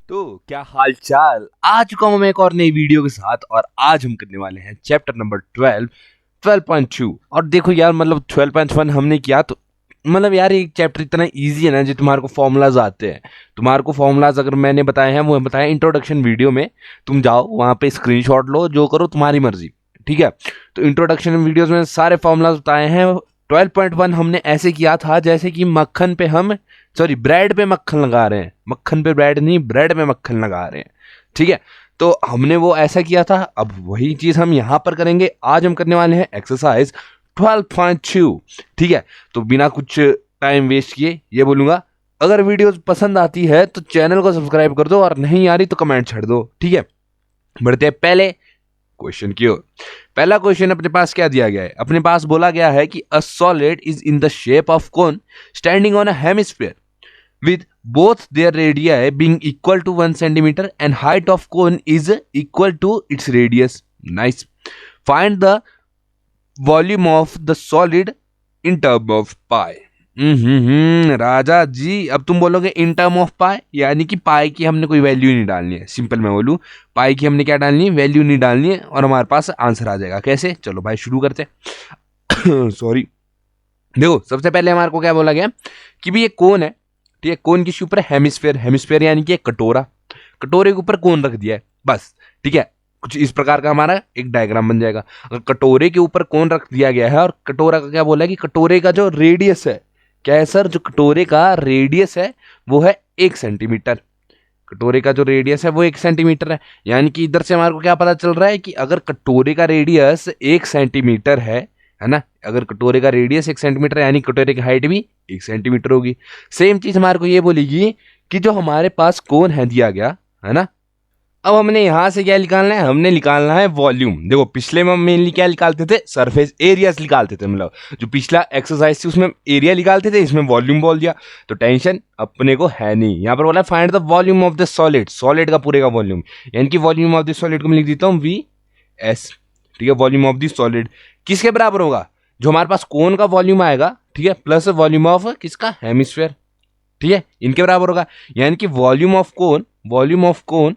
तो क्या हाल चाल। आ चुका हूं मैं एक और नई वीडियो के साथ और आज हम करने वाले हैं चैप्टर नंबर 12.2। और देखो यार, मतलब 12.1 हमने किया तो मतलब यार ये चैप्टर इतना इजी है ना जी। तुम्हारे को फॉर्मूलाज आते हैं, तुम्हारे को फॉर्मूलाज अगर मैंने बताए हैं वो बताए इंट्रोडक्शन वीडियो में। तुम जाओ वहां पे स्क्रीनशॉट लो, जो करो तुम्हारी मर्जी, ठीक है। तो इंट्रोडक्शन वीडियोस में सारे फॉर्मूलाज बताए हैं। 12.1 हमने ऐसे किया था जैसे कि मक्खन पे हम, सॉरी ब्रेड पे मक्खन लगा रहे हैं, मक्खन पे ब्रेड नहीं, ब्रेड पे मक्खन लगा रहे हैं, ठीक है। तो हमने वो ऐसा किया था, अब वही चीज हम यहां पर करेंगे। आज हम करने वाले हैं एक्सरसाइज 12.2, ठीक है। तो बिना कुछ टाइम वेस्ट किए ये बोलूंगा, अगर वीडियो पसंद आती है तो चैनल को सब्सक्राइब कर दो और नहीं आ रही तो कमेंट छੱड दो, ठीक है। बढ़ते हैं पहले क्वेश्चन की ओर। पहला क्वेश्चन अपने पास क्या दिया गया है? अपने पास बोला गया है कि a solid is in the shape of cone standing on a hemisphere with both their radii being equal to 1 centimeter and height of cone is equal to its radius. Nice. Find the volume of the solid in term of pi. राजा जी, अब तुम बोलोगे in term of पाई, यानी कि पाई की हमने कोई value नहीं डालनी है। सिंपल मैं बोलूं, पाई की हमने क्या डालनी है? वैल्यू नहीं डालनी है और हमारे पास आंसर आ जाएगा। कैसे? चलो भाई शुरू करते सॉरी। देखो सबसे पहले हमारे को क्या बोला गया कि भी ये कौन है, ठीक है। कौन किसके ऊपर है? हेमिस्फेयर। हेमिस्फेयर यानी कि एक कटोरा, कटोरे के ऊपर कौन रख दिया है, बस, ठीक है। कुछ इस प्रकार का हमारा एक डायग्राम बन जाएगा। अगर कटोरे के ऊपर कौन रख दिया गया है और कटोरा का क्या बोला है कि कटोरे का जो रेडियस है, क्या है सर? जो कटोरे का रेडियस है वो है 1 सेंटीमीटर। कटोरे का जो रेडियस है वो 1 सेंटीमीटर है। यानी कि इधर से हमारे को क्या पता चल रहा है कि अगर कटोरे का रेडियस 1 सेंटीमीटर है ना, अगर कटोरे का रेडियस 1 सेंटीमीटर यानी कटोरे की हाइट भी 1 सेंटीमीटर होगी। सेम चीज हमारे को ये बोलेगी कि जो हमारे पास कोन है दिया गया है ना, अब हमने यहां से क्या निकालना है? हमने निकालना है वॉल्यूम। देखो पिछले में हम मेनली क्या निकालते थे? सरफेस एरियाज निकालते थे, मतलब जो पिछला एक्सरसाइज थी उसमें एरिया निकालते थे, इसमें वॉल्यूम बोल दिया। तो टेंशन अपने को है नहीं। यहाँ पर बोला find the volume of the solid, solid का पूरे का वॉल्यूम, यानी कि वॉल्यूम ऑफ द सॉलिड को मैं लिख देता हूँ VS, ठीक है। वॉल्यूम ऑफ द सॉलिड किसके बराबर होगा? जो हमारे पास कोन का वॉल्यूम आएगा, ठीक है, प्लस वॉल्यूम ऑफ किसका? हेमिस्फीयर, ठीक है, इनके बराबर होगा। यानी कि volume of cone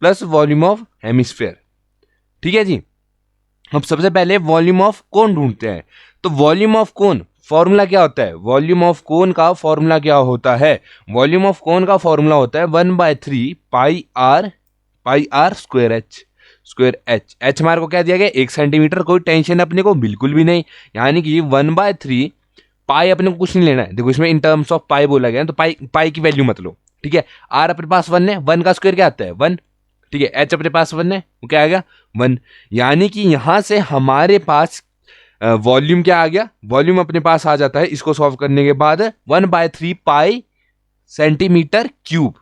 plus volume of hemisphere, ठीक है जी। अब सबसे पहले वॉल्यूम ऑफ कोन ढूंढते हैं। तो वॉल्यूम ऑफ कोन फॉर्मूला क्या होता है? वॉल्यूम ऑफ कोन का फॉर्मूला क्या होता है? वॉल्यूम ऑफ कोन का फॉर्मूला होता है 1/3 पाई आर स्क्वायर एच हमारे को क्या दिया गया? 1 सेंटीमीटर। कोई टेंशन अपने को बिल्कुल भी नहीं। यानी कि 1/3 पाई अपने को कुछ नहीं लेना है। देखो इसमें इन टर्म्स ऑफ पाई बोला गया है, तो पाई की वैल्यू मत लो, ठीक है। आर अपने पास 1 है, 1 का स्क्वायर क्या आता है? 1, ठीक है। एच अपने पास 1 है, वो क्या आ गया? 1। यानी कि यहां से हमारे पास वॉल्यूम क्या आ गया? वॉल्यूम अपने पास आ जाता है इसको सॉल्व करने के बाद 1/3 पाई सेंटीमीटर क्यूब।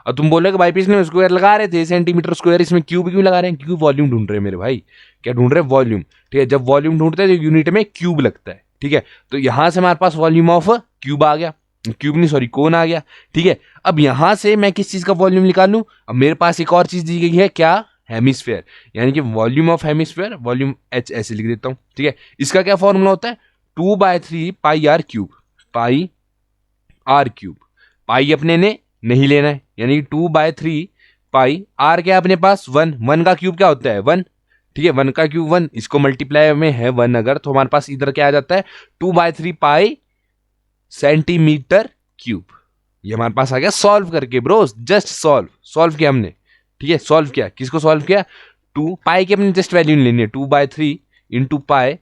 और तुम बोलोगे भाई इसमें स्क्वायर लगा रहे थे सेंटीमीटर स्क्वायर, इसमें क्यूब क्यों लगा रहे हैं? क्योंकि वॉल्यूम ढूंढ रहे हैं मेरे भाई। क्या ढूंढ रहे हैं? वॉल्यूम, ठीक है। जब वॉल्यूम ढूंढते हैं तो यूनिट में क्यूब लगता है, ठीक है। तो यहां से हमारे पास वॉल्यूम ऑफ क्यूब आ गया, क्यूब नहीं सॉरी कोन आ गया, ठीक है। अब यहां से मैं किस चीज का वॉल्यूम निकालूं? अब मेरे पास एक और चीज दी गई है, क्या? हेमिस्फीयर, यानी कि volume of hemisphere, volume H ऐसे लिख देता हूं, ठीक है। इसका क्या फॉर्मूला होता है? 2/3 पाई आर क्यूब, पाई अपने ने नहीं लेना है, यानी 2/3 पाई आर क्या अपने पास? 1 का क्यूब क्या होता है? 1, ठीक है। 1 का क्यूब 1, इसको मल्टीप्लाई में है 1 अगर, तो हमारे पास इधर क्या आ जाता है? 2/3 पाई सेंटीमीटर क्यूब। ये हमारे पास आ गया सॉल्व करके ब्रो, जस्ट सॉल्व किया हमने, ठीक है। सॉल्व किया, किसको सॉल्व किया? 2 पाई की अपनी जस्ट वैल्यू नहीं लेनी है, 2/3 इंटू पाई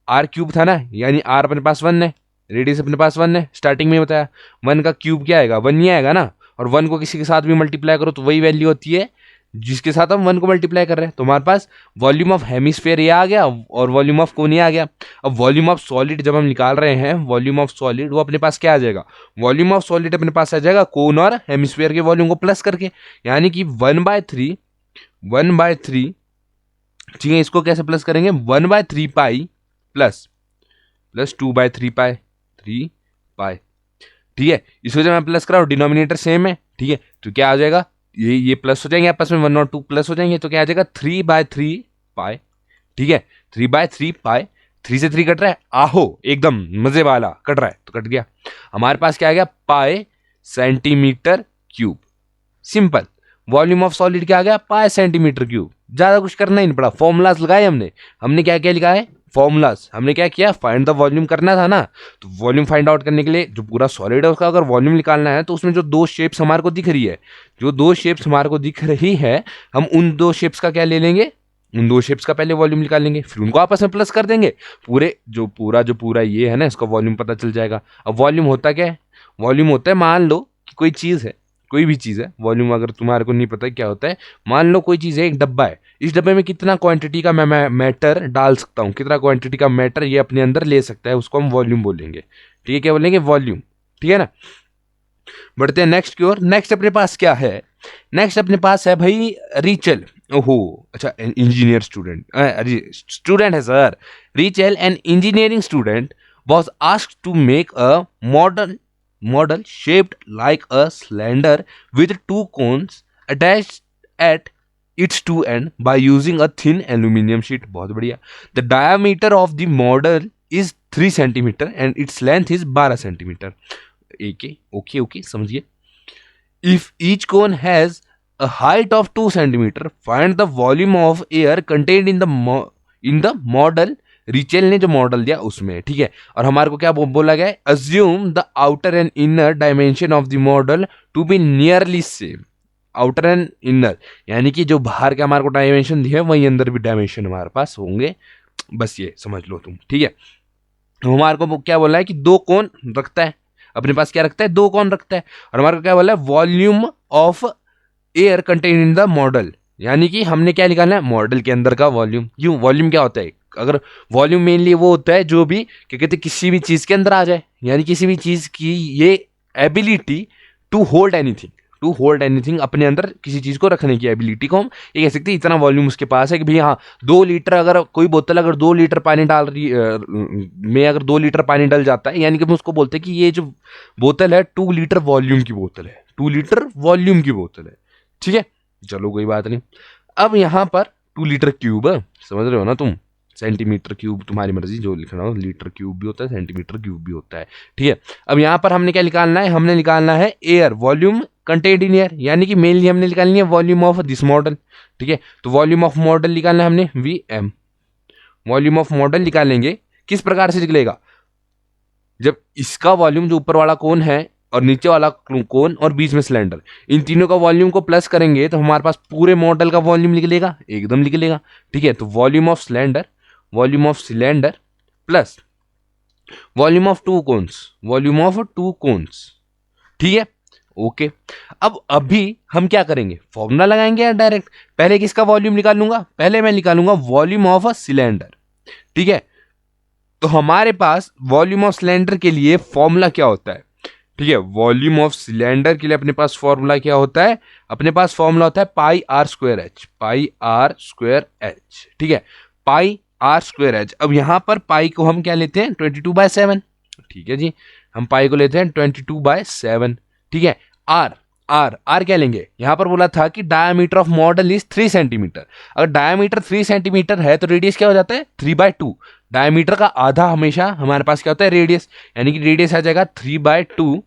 आर क्यूब था ना, यानी आर अपने पास 1 है, रेडियस अपने पास 1 है, स्टार्टिंग में बताया। 1 का क्यूब क्या आएगा? 1 ही आएगा ना। और 1 को किसी के साथ भी मल्टीप्लाई करो तो वही वैल्यू होती है जिसके साथ हम 1 को मल्टीप्लाई कर रहे हैं। तो हमारे पास वॉल्यूम ऑफ हेमिस्फीयर ये आ गया और वॉल्यूम ऑफ कोन ये आ गया। अब वॉल्यूम ऑफ सॉलिड जब हम निकाल रहे हैं, वॉल्यूम ऑफ सॉलिड वो अपने पास क्या आ जाएगा? वॉल्यूम ऑफ सॉलिड अपने पास आ जाएगा कोन और हेमिस्फीयर के वॉल्यूम को प्लस करके, यानी कि 1/3, ठीक है। इसको कैसे प्लस करेंगे? 1/3 पाई प्लस 2/3 पाई, 3 पाई, ठीक है। इसको जब मैं प्लस कराऊं, डिनोमिनेटर सेम है, ठीक है। तो क्या आ जाएगा? ये प्लस हो जाएंगे आपस में, 1 और 2 प्लस हो जाएंगे, तो क्या आ जाएगा? 3/3 पाई, ठीक है। 3/3 पाई, 3 से 3 कट रहा है, आहो एकदम मजे वाला कट रहा है, तो कट गया। हमारे पास क्या आ गया? पाई centimetre cube. Simple. Volume of solid क्या आ गया, पाई सेंटीमीटर क्यूब। ज्यादा कुछ करना ही नहीं पड़ा, फॉर्मूलाज लगाए हमने क्या क्या लिखा है, फॉर्मूलाज। हमने क्या किया, फाइंड द वॉल्यूम करना था ना, तो वॉल्यूम फाइंड आउट करने के लिए जो पूरा सॉलिड है उसका अगर वॉल्यूम निकालना है तो उसमें जो दो शेप्स हमारे को दिख रही है, जो दो शेप्स हमारे को दिख रही है, हम उन दो शेप्स का क्या ले लेंगे, उन दो शेप्स का पहले वॉल्यूम निकाल लेंगे, फिर उनको आपस में प्लस कर देंगे, पूरे जो पूरा ये है ना इसका वॉल्यूम पता चल जाएगा। अब वॉल्यूम होता क्या है, वॉल्यूम होता है, मान लो कि कोई चीज़ है, कोई भी चीज़ है, वॉल्यूम अगर तुम्हारे को नहीं पता क्या होता है, मान लो कोई चीज़ है, एक डब्बा है, इस डब्बे में कितना क्वांटिटी का मैं मैटर डाल सकता हूँ, कितना क्वांटिटी का मैटर ये अपने अंदर ले सकता है, उसको हम वॉल्यूम बोलेंगे। ठीक है, क्या बोलेंगे, वॉल्यूम। ठीक है ना। बढ़ते हैं नेक्स्ट की ओर। नेक्स्ट अपने पास क्या है, नेक्स्ट अपने पास है भाई रीचेल। ओहो, अच्छा, इंजीनियर स्टूडेंट, अरे स्टूडेंट है sir. Rachel an engineering student was asked to make a model shaped like a cylinder with two cones attached at its two end by using a thin aluminum sheet. बहुत बढ़िया। The diameter of the model is 3 centimeter and its length is 12 centimeter. Okay समझिए। If each cone has a height of 2 centimeter, find the volume of air contained in the model. रीचेल ने जो model दिया उसमें, ठीक है। और हमारे को क्या बोला गया है, assume the outer and inner dimension of the model to be nearly same. Outer and inner यानी कि जो बाहर के हमारे को डायमेंशन दिए वही अंदर भी डायमेंशन हमारे पास होंगे, बस ये समझ लो तुम। ठीक है, हमारे को क्या बोला है कि दो कोण रखता है, अपने पास क्या रखता है, दो कोण रखता है। और हमारे को क्या बोला है, volume of air contain in the model, यानी कि हमने क्या निकालना है, मॉडल के अंदर का वॉल्यूम। क्यों, वॉल्यूम क्या होता है, अगर वॉल्यूम मेनली वो होता है जो भी क्या कहते हैं किसी भी चीज के अंदर आ जाए, यानी किसी भी चीज की ये एबिलिटी टू होल्ड एनीथिंग, अपने अंदर किसी चीज को रखने की एबिलिटी को हम ये कह सकते हैं, इतना वॉल्यूम उसके पास है कि भाई हाँ 2 लीटर, अगर कोई बोतल अगर 2 लीटर पानी डाल रही में अगर 2 लीटर पानी डल जाता है, यानी कि हम उसको बोलते हैं कि ये जो बोतल है 2 लीटर वॉल्यूम की बोतल है, 2 लीटर वॉल्यूम की बोतल है। ठीक है, चलो कोई बात नहीं। अब यहाँ पर 2 लीटर क्यूब, समझ रहे हो ना तुम, सेंटीमीटर क्यूब तुम्हारी मर्जी जो लिखना हो, लीटर क्यूब भी होता है, सेंटीमीटर क्यूब भी होता है। ठीक है, अब यहाँ पर हमने क्या निकालना है, हमने निकालना है air volume content in air, यानी कि मेनली हमने निकालनी है वॉल्यूम ऑफ दिस मॉडल। ठीक है, तो वॉल्यूम ऑफ मॉडल निकालना है हमने VM, वॉल्यूम ऑफ मॉडल निकालेंगे। किस प्रकार से निकलेगा, जब इसका वॉल्यूम जो ऊपर वाला कोन है और नीचे वाला कोन और बीच में सिलेंडर, इन तीनों का वॉल्यूम को प्लस करेंगे तो हमारे पास पूरे मॉडल का वॉल्यूम निकलेगा, एकदम निकलेगा। ठीक है, तो volume of cylinder plus volume of to cons. ठीक है, ओके। अब अभी हम क्या करेंगे, फॉर्मूला लगाएंगे या डायरेक्ट, पहले किसका वॉल्यूम निकालूंगा, पहले मैं निकालूंगा वॉल्यूम ऑफ अ सिलेंडर। ठीक है, तो हमारे पास वॉल्यूम ऑफ सिलेंडर के लिए फॉर्मूला क्या होता है, ठीक है, वॉल्यूम ऑफ सिलेंडर के लिए अपने पास फॉर्मूला क्या होता है, अपने पास फॉर्मूला होता है पाई आर स्क्वायर एच। ठीक है, पाई आर स्क्वायर एच। अब यहां पर पाई को हम क्या लेते हैं, 22/7। ठीक है जी, हम पाई को लेते हैं 22/7। ठीक है, आर क्या लेंगे, यहां पर बोला था कि diameter of model is 3 centimetre. अगर डायमीटर 3 सेंटीमीटर है तो रेडियस क्या हो जाता है, 3/2। डायमीटर का आधा हमेशा हमारे पास क्या होता है, रेडियस, यानी कि रेडियस आ जाएगा 3/2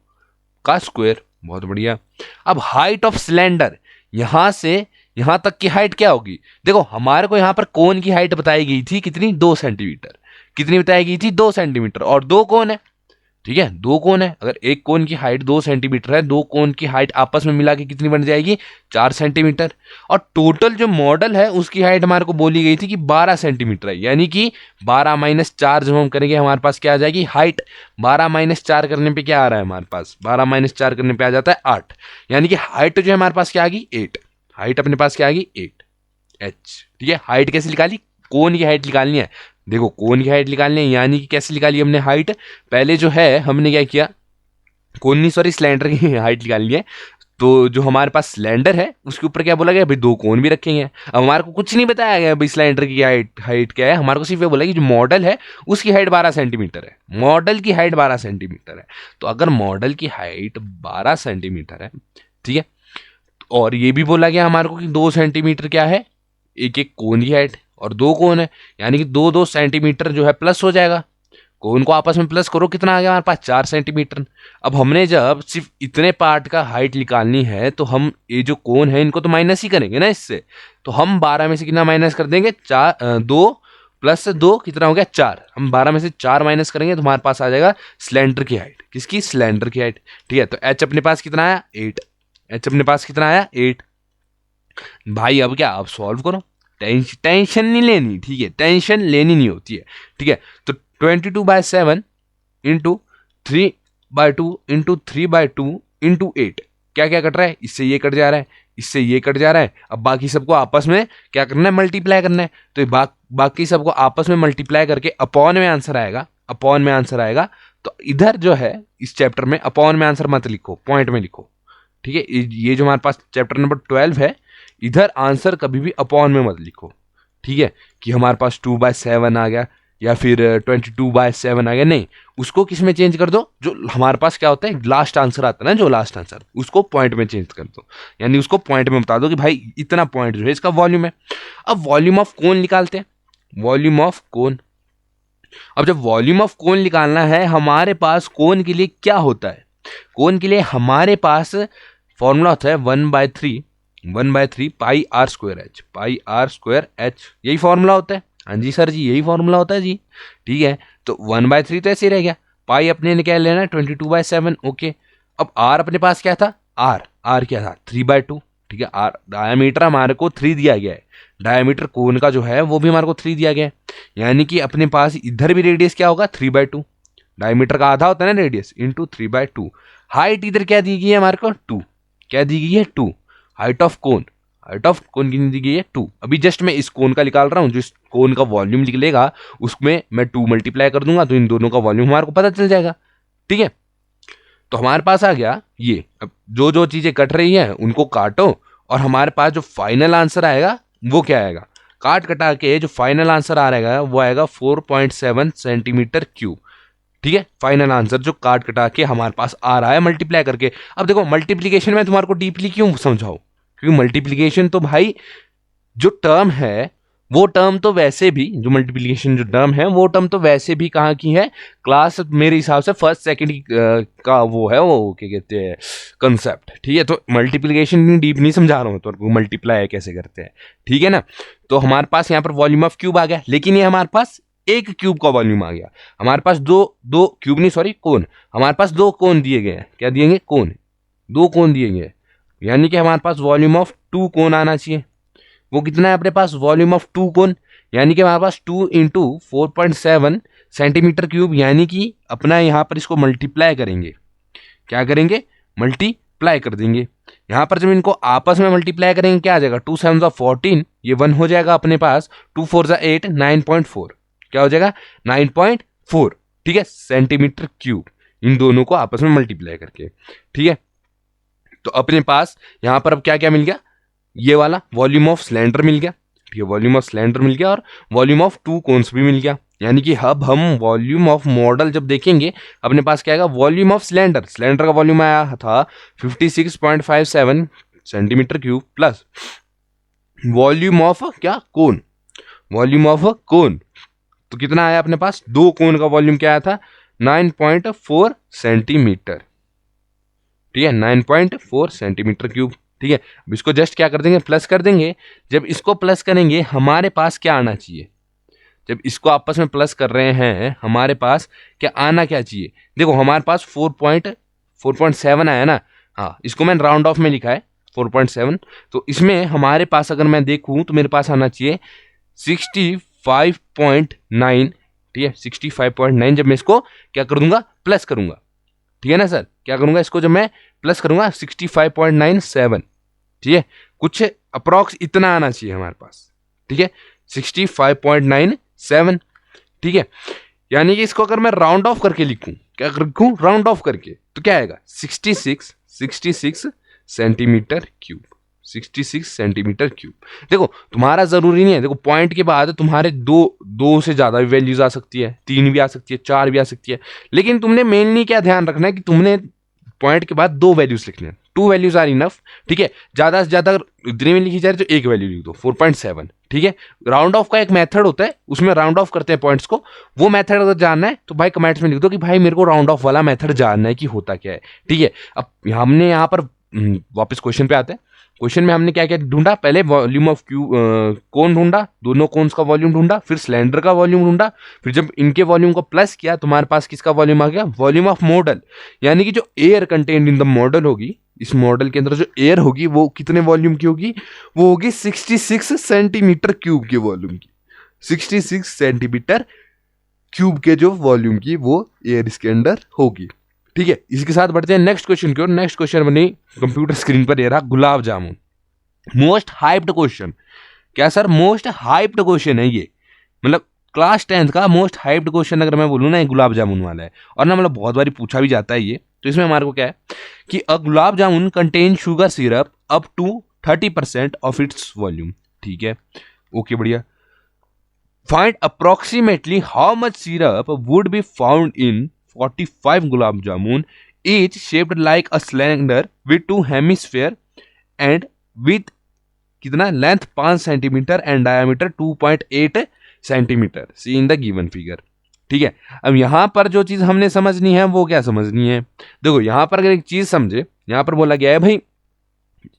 का स्क्वायर। बहुत बढ़िया। अब हाइट ऑफ सिलेंडर, यहां से यहां तक की हाइट क्या होगी, देखो हमारे को यहां पर कोन की हाइट बताई गई थी कितनी, 2 सेंटीमीटर। कितनी बताई गई थी, 2 सेंटीमीटर, और 2 कोन है। ठीक है, 2 कोन है, अगर एक कोन की हाइट 2 सेंटीमीटर है, 2 कोन की हाइट आपस में मिला के कितनी बन जाएगी, 4 सेंटीमीटर। और टोटल जो मॉडल है उसकी हाइट हमारे को बोली गई थी कि 12 सेंटीमीटर है, यानी कि 12 - 4 जब हम करेंगे हमारे पास क्या आ जाएगी हाइट, 12 - 4 करने पे क्या आ रहा है हमारे पास, 12 - 4 करने पे आ जाता है 8, यानी कि हाइट जो है हमारे पास क्या आ गई, 8। हाइट अपने पास क्या आ गई, 8H। ठीक है, हाइट कैसे निकाली, कोन की हाइट निकालनी है, देखो कोन की हाइट निकालनी है, यानी कि कैसे निकाली हमने हाइट, पहले जो है हमने क्या किया, कोन नहीं सॉरी सिलेंडर की हाइट निकालनी है। तो जो हमारे पास सिलेंडर है उसके ऊपर क्या बोला गया, भाई 2 कोन भी रखेंगे। अब हमारे को कुछ नहीं बताया गया भाई सिलेंडर की हाइट क्या है, हमारे को सिर्फ ये बोला कि जो मॉडल है उसकी हाइट 12 सेंटीमीटर है, मॉडल की हाइट 12 सेंटीमीटर है। तो अगर मॉडल की हाइट 12 सेंटीमीटर है, ठीक है, और ये भी बोला गया हमारे को कि 2 सेंटीमीटर क्या है, एक कोन की हाइट, और 2 कोन है, यानी कि 2 सेंटीमीटर जो है प्लस हो जाएगा, कोन को आपस में प्लस करो, कितना आ गया हमारे पास 4 सेंटीमीटर। अब हमने जब सिर्फ इतने पार्ट का हाइट निकालनी है तो हम ये जो कोन है इनको तो माइनस ही करेंगे ना इससे। तो हम 12 में से कितना माइनस कर देंगे, 2 प्लस 2 कितना हो गया 4। हम 12 में से 4 माइनस करेंगे तो हमारे पास आ जाएगा सिलेंडर की हाइट। किसकी, सिलेंडर की हाइट। ठीक है, तो एच अपने पास कितना आया 8। एच अपने पास कितना आया 8। भाई अब क्या, अब सॉल्व करो, टेंशन नहीं लेनी। ठीक है, टेंशन लेनी नहीं होती है। ठीक है, तो 22/7 इंटू 3/2 इंटू 3/2 इंटू 8, क्या क्या कट रहा है, इससे ये कट जा रहा है, इससे ये कट जा रहा है। अब बाकी सबको आपस में क्या करना है, मल्टीप्लाई करना है। तो ये बाकी सबको आपस में मल्टीप्लाई करके अपॉन में आंसर आएगा, अपॉन में आंसर आएगा। तो इधर जो है इस चैप्टर में अपॉन में आंसर मत लिखो, पॉइंट में लिखो। ठीक है, ये जो हमारे पास चैप्टर नंबर 12 है, इधर आंसर कभी भी अपॉन में मत लिखो। ठीक है, कि हमारे पास 2/7 आ गया या फिर 22/7 आ गया, नहीं, उसको किस में चेंज कर दो, जो हमारे पास क्या होता है लास्ट आंसर आता है ना, जो लास्ट आंसर उसको पॉइंट में चेंज कर दो। यानी उसको पॉइंट में बता दो कि भाई इतना पॉइंट जो है इसका वॉल्यूम है। अब वॉल्यूम ऑफ कोन निकालते हैं, वॉल्यूम ऑफ कोन। अब जब वॉल्यूम ऑफ कोन निकालना है, हमारे पास कोन के लिए क्या होता है, कोन के लिए हमारे पास फॉर्मूला होता है 1/3 pi r square h, pi r square h, यही फॉर्मूला होता है। हाँ जी सर जी, यही फॉर्मूला होता है जी। ठीक है, तो 1/3 तो ऐसे ही रह गया, पाई अपने ने क्या लेना है 22/7। ओके, अब आर अपने पास क्या था, आर क्या था 3/2। ठीक है, आर डायमीटर हमारे को 3 दिया गया है, डायमीटर कोन का जो है वो भी हमारे को 3 दिया गया है। यानी कि अपने पास इधर भी रेडियस क्या होगा 3/2, डायमीटर का आधा होता है ना रेडियस, इंटू 3/2। हाइट इधर क्या दी गई है हमारे को 2, क्या दी गई है 2। Height of cone, height of cone की दी गई है 2। अभी जस्ट मैं इस कोन का निकाल रहा हूँ, जो इस कोन का वॉल्यूम निकलेगा उसमें मैं 2 मल्टीप्लाई कर दूंगा, तो इन दोनों का वॉल्यूम हमारे को पता चल जाएगा। ठीक है, तो हमारे पास आ गया ये। अब जो जो चीजें कट रही है उनको काटो, और हमारे पास जो फाइनल आंसर आएगा वो क्या आएगा, काट कटा के जो फाइनल आंसर आ रहेगा वो आएगा 4.7 सेंटीमीटर क्यूब। ठीक है, फाइनल आंसर जो काट कटा के हमारे पास आ रहा है मल्टीप्लाई करके। अब देखो मल्टीप्लीकेशन में तुम्हारे को डीपली क्यों समझाओ, क्योंकि मल्टीप्लीकेशन तो भाई जो टर्म है वो टर्म तो वैसे भी, जो मल्टीप्लीकेशन जो टर्म है वो टर्म तो वैसे भी कहाँ की है, क्लास मेरे हिसाब से फर्स्ट सेकंड का वो है, वो क्या कहते हैं कंसेप्ट। ठीक है, तो मल्टीप्लीकेशन डीप नहीं समझा रहा हूँ तो मल्टीप्लाई कैसे करते हैं। ठीक है ना, तो हमारे पास यहाँ पर वॉल्यूम ऑफ क्यूब आ गया, लेकिन ये हमारे पास एक क्यूब का वॉल्यूम आ गया। हमारे पास दो क्यूब नहीं, सॉरी कोन, हमारे पास 2 कोन दिए गए हैं। क्या दिए गए, कोन, 2 कोन दिए गए, यानी कि हमारे पास वॉल्यूम ऑफ 2 कोन आना चाहिए। वो कितना है अपने पास, वॉल्यूम ऑफ 2 कोन, यानी कि हमारे पास 2 इंटू 4.7 सेंटीमीटर क्यूब। यानी कि अपना यहाँ पर इसको मल्टीप्लाई करेंगे, क्या करेंगे, मल्टीप्लाई कर देंगे। यहाँ पर जब इनको आपस में मल्टीप्लाई करेंगे क्या आ जाएगा, 2 7 14, ये 1 हो जाएगा अपने पास, 2 4 8, 9.4, क्या हो जाएगा 9.4। ठीक है, सेंटीमीटर क्यूब, इन दोनों को आपस में मल्टीप्लाई करके। ठीक है, तो अपने पास यहां पर अब क्या क्या मिल गया, ये वाला वॉल्यूम ऑफ सिलेंडर मिल गया। ठीक है, वॉल्यूम ऑफ सिलेंडर मिल गया और वॉल्यूम ऑफ 2 कोन्स भी मिल गया। यानी कि अब हम वॉल्यूम ऑफ मॉडल जब देखेंगे अपने पास क्या आएगा, वॉल्यूम ऑफ सिलेंडर, सिलेंडर का वॉल्यूम आया था 56.57 centimetre cube, plus volume of क्या, कोन, वॉल्यूम ऑफ कोन, तो कितना आया अपने पास, 2 कोन का वॉल्यूम क्या आया था 9.4 सेंटीमीटर। ठीक है, 9.4 सेंटीमीटर क्यूब। ठीक है, अब इसको जस्ट क्या कर देंगे, प्लस कर देंगे। जब इसको प्लस करेंगे हमारे पास क्या आना चाहिए, जब इसको आपस में प्लस कर रहे हैं हमारे पास क्या आना क्या चाहिए, देखो हमारे पास 4.7 आया ना, हाँ इसको मैंने राउंड ऑफ में लिखा है 4.7, तो इसमें हमारे पास अगर मैं देखूं तो मेरे पास आना चाहिए 65.9। ठीक है, 65.9 जब मैं इसको क्या कर दूंगा, प्लस करूंगा। ठीक है ना सर, क्या करूंगा, इसको जब मैं प्लस करूंगा 65.97। ठीक है, कुछ अप्रॉक्स इतना आना चाहिए हमारे पास। ठीक है, 65.97। ठीक है, यानी कि इसको अगर मैं राउंड ऑफ करके लिखूं, क्या लिखूं, राउंड ऑफ करके, तो क्या आएगा 66 सेंटीमीटर क्यूब, 66 सेंटीमीटर क्यूब। देखो तुम्हारा जरूरी नहीं है, देखो पॉइंट के बाद तुम्हारे दो से ज्यादा भी वैल्यूज आ सकती है, 3 भी आ सकती है, 4 भी आ सकती है, लेकिन तुमने मेनली क्या ध्यान रखना है कि तुमने पॉइंट के बाद 2 वैल्यूज लिखने हैं, 2 वैल्यूज आर इनफ, ठीक है। ज्यादा से ज्यादा इतने में लिखी जा रही तो एक वैल्यू लिख दो 4.7, ठीक है। राउंड ऑफ का एक मेथड होता है, उसमें राउंड ऑफ करते हैं पॉइंट्स को, वो मेथड अगर जानना है तो भाई कमेंट्स में लिख दो कि भाई मेरे को राउंड ऑफ वाला मेथड जानना है कि होता क्या है, ठीक है। अब हमने यहाँ पर वापस क्वेश्चन पे आते हैं। क्वेश्चन में हमने क्या क्या ढूंढा, पहले वॉल्यूम ऑफ कोन ढूंढा, दोनों कोन्स का वॉल्यूम ढूंढा, फिर सिलेंडर का वॉल्यूम ढूंढा, फिर जब इनके वॉल्यूम को प्लस किया तो हमारे पास किसका वॉल्यूम आ गया, वॉल्यूम ऑफ मॉडल, यानी कि जो air content in the model होगी, इस मॉडल के अंदर जो एयर होगी वो कितने वॉल्यूम की होगी, वो होगी 66 सेंटीमीटर क्यूब के वॉल्यूम की, 66 सेंटीमीटर क्यूब के जो वॉल्यूम की वो एयर इसके अंदर होगी, ठीक है। इसके साथ बढ़ते हैं नेक्स्ट क्वेश्चन की ओर। नेक्स्ट क्वेश्चन बनी कंप्यूटर स्क्रीन पर ये रहा, gulab jamun, most hyped question. क्या सर, मोस्ट हाइप्ड क्वेश्चन है ये, मतलब क्लास 10th का मोस्ट हाइप्ड क्वेश्चन अगर मैं बोलूँ ना, ये गुलाब जामुन वाला है, और ना मतलब बहुत बारी पूछा भी जाता है ये। तो इसमें हमारे को क्या है कि a gulab jamun contain sugar syrup up to 30% of its volume, ठीक है, ओके बढ़िया। Find approximately how much syrup would be found in 45 gulab jamun, each shaped like a cylinder with 2 hemisphere and with कितना length 5 centimetre and diameter 2.8 centimetre, see in the given figure, ठीक है। अब यहां पर जो चीज हमने समझनी है वो क्या समझनी है, देखो यहां पर अगर एक चीज समझे, यहां पर बोला गया है भाई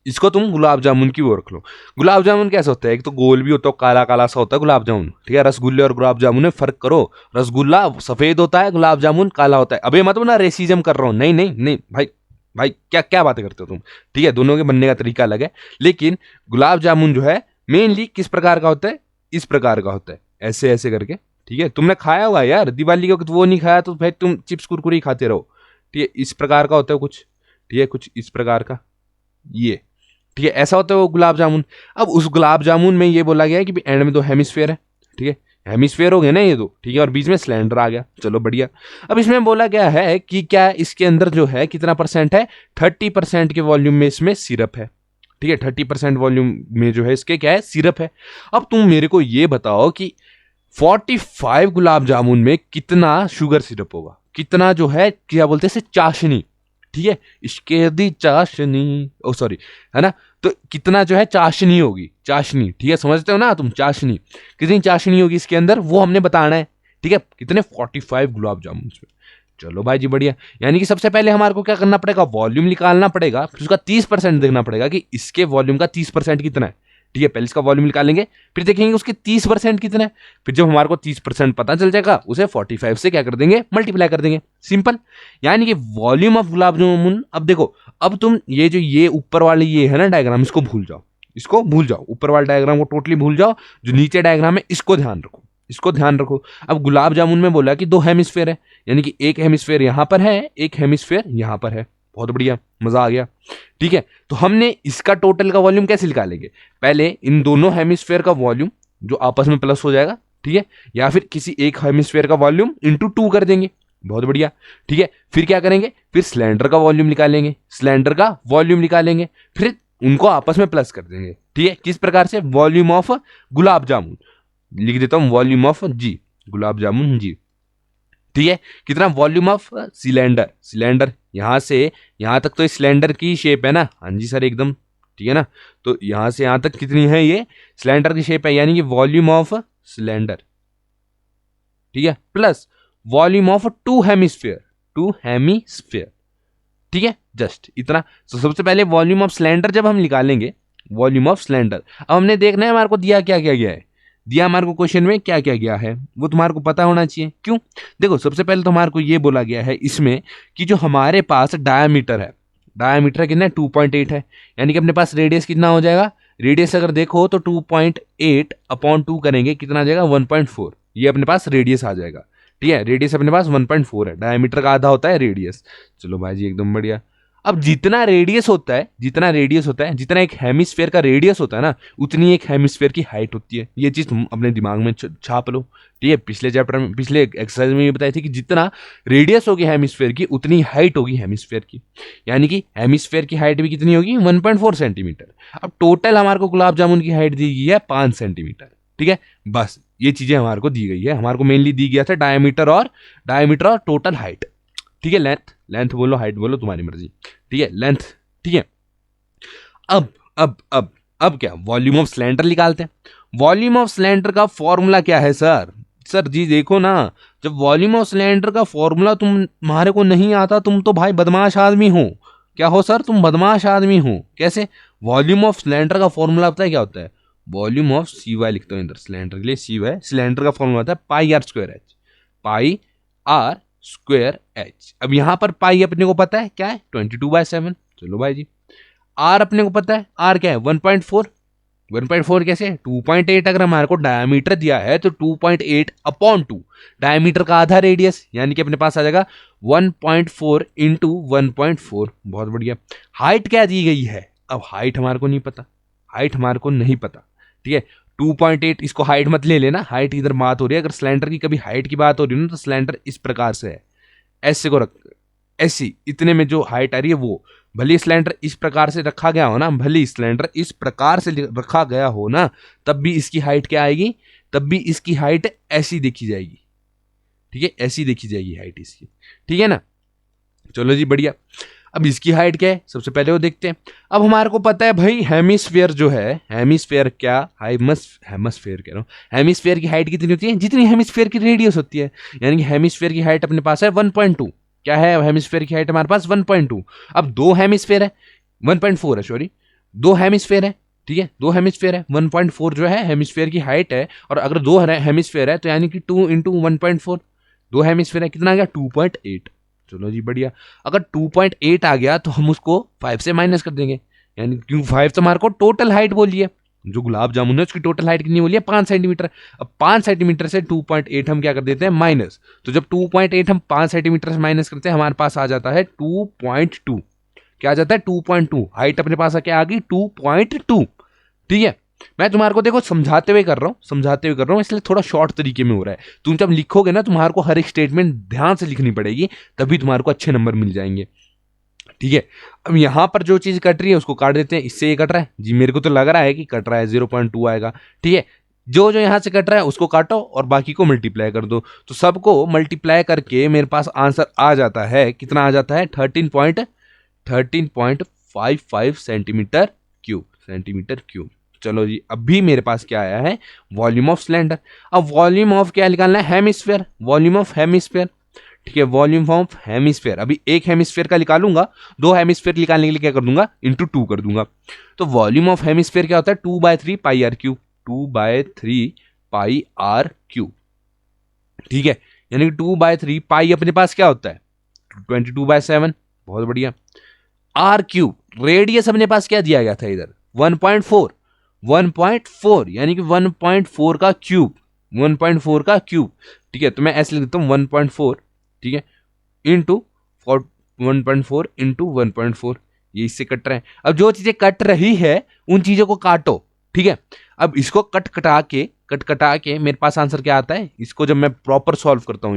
इसको तुम गुलाब जामुन की ओर रख लो। गुलाब जामुन कैसा होता है, एक तो गोल भी होता है, काला काला सा होता है गुलाब जामुन, ठीक है। रसगुल्ले और गुलाब जामुन में फर्क करो, रसगुल्ला सफेद होता है, गुलाब जामुन काला होता है। अबे मतलब ना रेसिज्म कर रहा हूं, नहीं नहीं नहीं भाई, भाई क्या क्या बातें करते हो तुम, ठीक है। दोनों के बनने का तरीका अलग है, लेकिन गुलाब जामुन जो है मेनली किस प्रकार का होता है, इस प्रकार का होता है, ऐसे ऐसे करके, ठीक है। तुमने खाया होगा यार दिवाली के वक्त, वो नहीं खाया तो भाई तुम चिप्स कुरकुरी खाते रहो, ठीक है। इस प्रकार का होता है कुछ, ठीक है, कुछ इस प्रकार का, ये ठीक है, ऐसा होता है वो गुलाब जामुन। अब उस गुलाब जामुन में ये बोला गया है कि एंड में 2 हेमिस्फेयर है, ठीक है, हेमिस्फेयर हो गए ना ये 2, ठीक है, और बीच में सिलेंडर आ गया, चलो बढ़िया। अब इसमें बोला गया है कि क्या इसके अंदर जो है कितना परसेंट है, 30% के वॉल्यूम में इसमें सिरप है, ठीक है, 30% वॉल्यूम में जो है इसके क्या है, सिरप है। अब तुम मेरे को ये बताओ कि 45 गुलाब जामुन में कितना शुगर सिरप होगा, कितना जो है क्या बोलते हैं इसे, चाशनी, ठीक है, इसके दी चाशनी, ओ सॉरी, है ना, तो कितना जो है चाशनी होगी, चाशनी, ठीक है, समझते हो ना तुम, चाशनी कितनी चाशनी होगी इसके अंदर वो हमने बताना है, ठीक है। कितने 45 गुलाब जामुन में, चलो भाई जी बढ़िया। यानी कि सबसे पहले हमारे को क्या करना पड़ेगा, वॉल्यूम निकालना पड़ेगा, फिर उसका 30% देखना पड़ेगा कि इसके वॉल्यूम का 30% कितना है, ठीक है। पहले इसका वॉल्यूम निकालेंगे, फिर देखेंगे उसके 30% कितना है, फिर जब हमारे को 30% पता चल जाएगा उसे 45 से क्या कर देंगे, मल्टीप्लाई कर देंगे, सिंपल। यानी कि वॉल्यूम ऑफ गुलाब जामुन, अब देखो, अब तुम ये जो ये ऊपर वाली ये है ना डायग्राम, इसको भूल जाओ, इसको भूल जाओ, ऊपर वाले डायग्राम को टोटली भूल जाओ, जो नीचे डायग्राम है इसको ध्यान रखो, इसको ध्यान रखो। अब गुलाब जामुन में बोला कि 2 हेमिस्फेयर है, यानी कि एक हेमिस्फेयर यहां पर है, एक हेमिस्फेयर यहां पर है, बहुत बढ़िया, मजा आ गया, ठीक है। तो हमने इसका टोटल का वॉल्यूम कैसे निकालेंगे, पहले इन दोनों हेमिस्फेयर का वॉल्यूम जो आपस में प्लस हो जाएगा, ठीक है, या फिर किसी एक हेमिस्फेयर का वॉल्यूम इंटू 2 कर देंगे, बहुत बढ़िया, ठीक है। फिर क्या करेंगे, फिर सिलेंडर का वॉल्यूम निकालेंगे, सिलेंडर का वॉल्यूम निकालेंगे, फिर उनको आपस में प्लस कर देंगे, ठीक है। किस प्रकार से, वॉल्यूम ऑफ गुलाब जामुन, लिख देता हूं वॉल्यूम ऑफ जी, गुलाब जामुन जी, ठीक है। कितना, वॉल्यूम ऑफ सिलेंडर, सिलेंडर यहां से यहां तक तो इस सिलेंडर की शेप है ना, हाँ जी सर एकदम, ठीक है ना। तो यहां से यहां तक कितनी है, ये सिलेंडर की शेप है, यानी कि वॉल्यूम ऑफ सिलेंडर, ठीक है, plus volume of 2 hemisphere, 2 hemisphere, ठीक है, जस्ट इतना। तो सबसे पहले वॉल्यूम ऑफ सिलेंडर जब हम निकालेंगे, वॉल्यूम ऑफ सिलेंडर, अब हमने देखना है हमारे को दिया क्या क्या गया है, दिया हमारे को क्वेश्चन में क्या क्या गया है वो तुम्हारे को पता होना चाहिए, क्यों, देखो सबसे पहले तो हमारे को ये बोला गया है इसमें कि जो हमारे पास डायमीटर है, डायमीटर कितना है, 2.8 है, यानी कि अपने पास रेडियस कितना हो जाएगा, रेडियस अगर देखो तो 2.8 अपॉन 2 करेंगे कितना आ जाएगा, 1.4, ये अपने पास रेडियस आ जाएगा, ठीक है। रेडियस अपने पास 1.4 है, डायमीटर का आधा होता है रेडियस, चलो भाई जी एकदम बढ़िया। अब जितना रेडियस होता है, जितना रेडियस होता है, जितना एक हेमिस्फेयर का रेडियस होता है ना, उतनी एक हेमिस्फेयर की हाइट होती है, ये चीज तुम अपने दिमाग में छाप लो, ठीक है। पिछले चैप्टर में, पिछले एक्सरसाइज में ये बताई थी कि जितना रेडियस होगी हेमिस्फेयर की उतनी हाइट होगी हेमिस्फेयर की, यानी कि हेमिस्फेयर की हाइट भी कितनी होगी, 1.4 सेंटीमीटर। अब टोटल हमारे को गुलाब जामुन की हाइट दी गई है 5 सेंटीमीटर, ठीक है। बस ये चीजें हमारे को दी गई है, हमारे को मेनली दी गया था डायमीटर और टोटल हाइट, ठीक है। लेंथ, लेंथ बोलो हाइट बोलो तुम्हारी मर्जी, ठीक है, लेंथ ठीक है। अब क्या, वॉल्यूम ऑफ सिलेंडर निकालते हैं। वॉल्यूम ऑफ सिलेंडर का फॉर्मूला क्या है सर? सर जी देखो ना, जब वॉल्यूम ऑफ सिलेंडर का फॉर्मूला तुम्हारे को नहीं आता, तुम तो भाई बदमाश आदमी हो। क्या हो सर? तुम बदमाश आदमी हो। कैसे? वॉल्यूम ऑफ सिलेंडर का फॉर्मूला पता है क्या होता है? वॉल्यूम ऑफ सी वाई लिखता हूँ इधर, सिलेंडर के लिए सी वाई। सिलेंडर का फॉर्मूला होता है pi r square h, pi r square h. अब यहां पर पाई अपने को पता है क्या है, 22/7। चलो भाई जी, आर अपने को पता है, आर क्या है, 1.4। 1.4 कैसे? 2.8। अगर हमारे को डायमीटर दिया है तो 2.8/2, डायमीटर का आधा रेडियस, यानी कि अपने पास आ जाएगा 1.4 इंटू 1.4। बहुत बढ़िया। हाइट क्या दी गई है? अब हाइट हमारे को नहीं पता, हाइट हमारे को नहीं पता, ठीक है। 2.8 इसको हाइट मत ले लेना, हाइट इधर बात हो रही है। अगर सिलेंडर की कभी हाइट की बात हो रही है ना, तो सिलेंडर इस प्रकार से है, ऐसे को रख, ऐसी इतने में जो हाइट आ रही है वो, भले सिलेंडर इस प्रकार से रखा गया हो ना, भले सिलेंडर इस प्रकार से रखा गया हो ना, तब भी इसकी हाइट क्या आएगी? तब भी इसकी हाइट ऐसी देखी जाएगी, ठीक है, ऐसी देखी जाएगी हाइट इसकी, ठीक है ना। चलो जी बढ़िया। अब इसकी हाइट क्या है सबसे पहले वो देखते हैं। अब हमारे को पता है भाई हेमिस्फीयर जो है, हेमिस्फीयर क्या, हेमिस्फीयर कह रहा हूँ, हेमिस्फीयर की हाइट कितनी होती है? जितनी हेमिस्फीयर की रेडियस होती है, यानी कि हेमिस्फीयर की हाइट अपने पास है 1.2। क्या है हेमिस्फीयर की हाइट हमारे पास? 1.2। अब दो हेमिस्फीयर है, 1.4 है, सॉरी, दो हेमिस्फीयर है, ठीक है, दो हेमिस्फीयर है, 1.4 जो है हेमिस्फीयर की हाइट है। और अगर दो हेमिस्फीयर है तो यानी कि 2 इंटू 1.4, दो हेमिस्फीयर है, कितना आ गया? 2.8। चलो जी बढ़िया। अगर 2.8 आ गया तो हम उसको 5 से माइनस कर देंगे, यानी क्योंकि 5 तो हमारे को टोटल हाइट बोली है, जो गुलाब जामुन है उसकी टोटल हाइट कितनी बोली है? 5 सेंटीमीटर। अब 5 सेंटीमीटर से 2.8 हम क्या कर देते हैं? माइनस। तो जब 2.8 हम 5 सेंटीमीटर से माइनस करते हैं, हमारे पास आ जाता है 2.2। क्या आ जाता है? 2.2। हाइट अपने पास क्या आ गई? 2.2, ठीक है। मैं तुम्हारे को देखो समझाते हुए कर रहा हूँ, इसलिए थोड़ा शॉर्ट तरीके में हो रहा है। तुम जब लिखोगे ना, तुम्हारे को हर एक स्टेटमेंट ध्यान से लिखनी पड़ेगी, तभी तुम्हारे को अच्छे नंबर मिल जाएंगे, ठीक है। अब यहां पर जो चीज कट रही है उसको काट देते हैं। इससे ये कट रहा है जी, मेरे को तो लग रहा है कि कट रहा है, 0.2 आएगा, ठीक है। जो जो यहां से कट रहा है उसको काटो और बाकी को मल्टीप्लाई कर दो। तो सबको मल्टीप्लाई करके मेरे पास आंसर आ जाता है, कितना आ जाता है? 13.55 सेंटीमीटर क्यूब। चलो जी, अभी मेरे पास क्या आया है? Volume of cylinder. अब वॉल्यूम ऑफ क्या निकालना है? हेमिस्फीयर, वॉल्यूम ऑफ हेमिस्फीयर, ठीक है, वॉल्यूम ऑफ हेमिस्फीयर। अभी एक हेमिस्फीयर का निकालूंगा, दो हेमिस्फीयर निकालने के लिए क्या कर दूंगा? इंटू 2 कर दूंगा। तो वॉल्यूम ऑफ हेमिस्फीयर क्या होता है? 2/3 pi r cube, 2/3 pi r cube, ठीक है। यानी कि 2/3 पाई अपने पास क्या होता है? 22/7। बहुत बढ़िया। आर क्यूब, रेडियस अपने पास क्या दिया गया था इधर? 1.4, 1.4 यानी कि 1.4 का क्यूब, 1.4 का क्यूब, ठीक है। तो मैं ऐसे लिख देता हूँ 1.4, ठीक है, इंटू 1.4 इंटू 1.4। ये इससे कट रहे हैं। अब जो चीजें कट रही है उन चीजों को काटो, ठीक है। अब इसको कट कटा के मेरे पास आंसर क्या आता है? इसको जब मैं प्रॉपर सॉल्व करता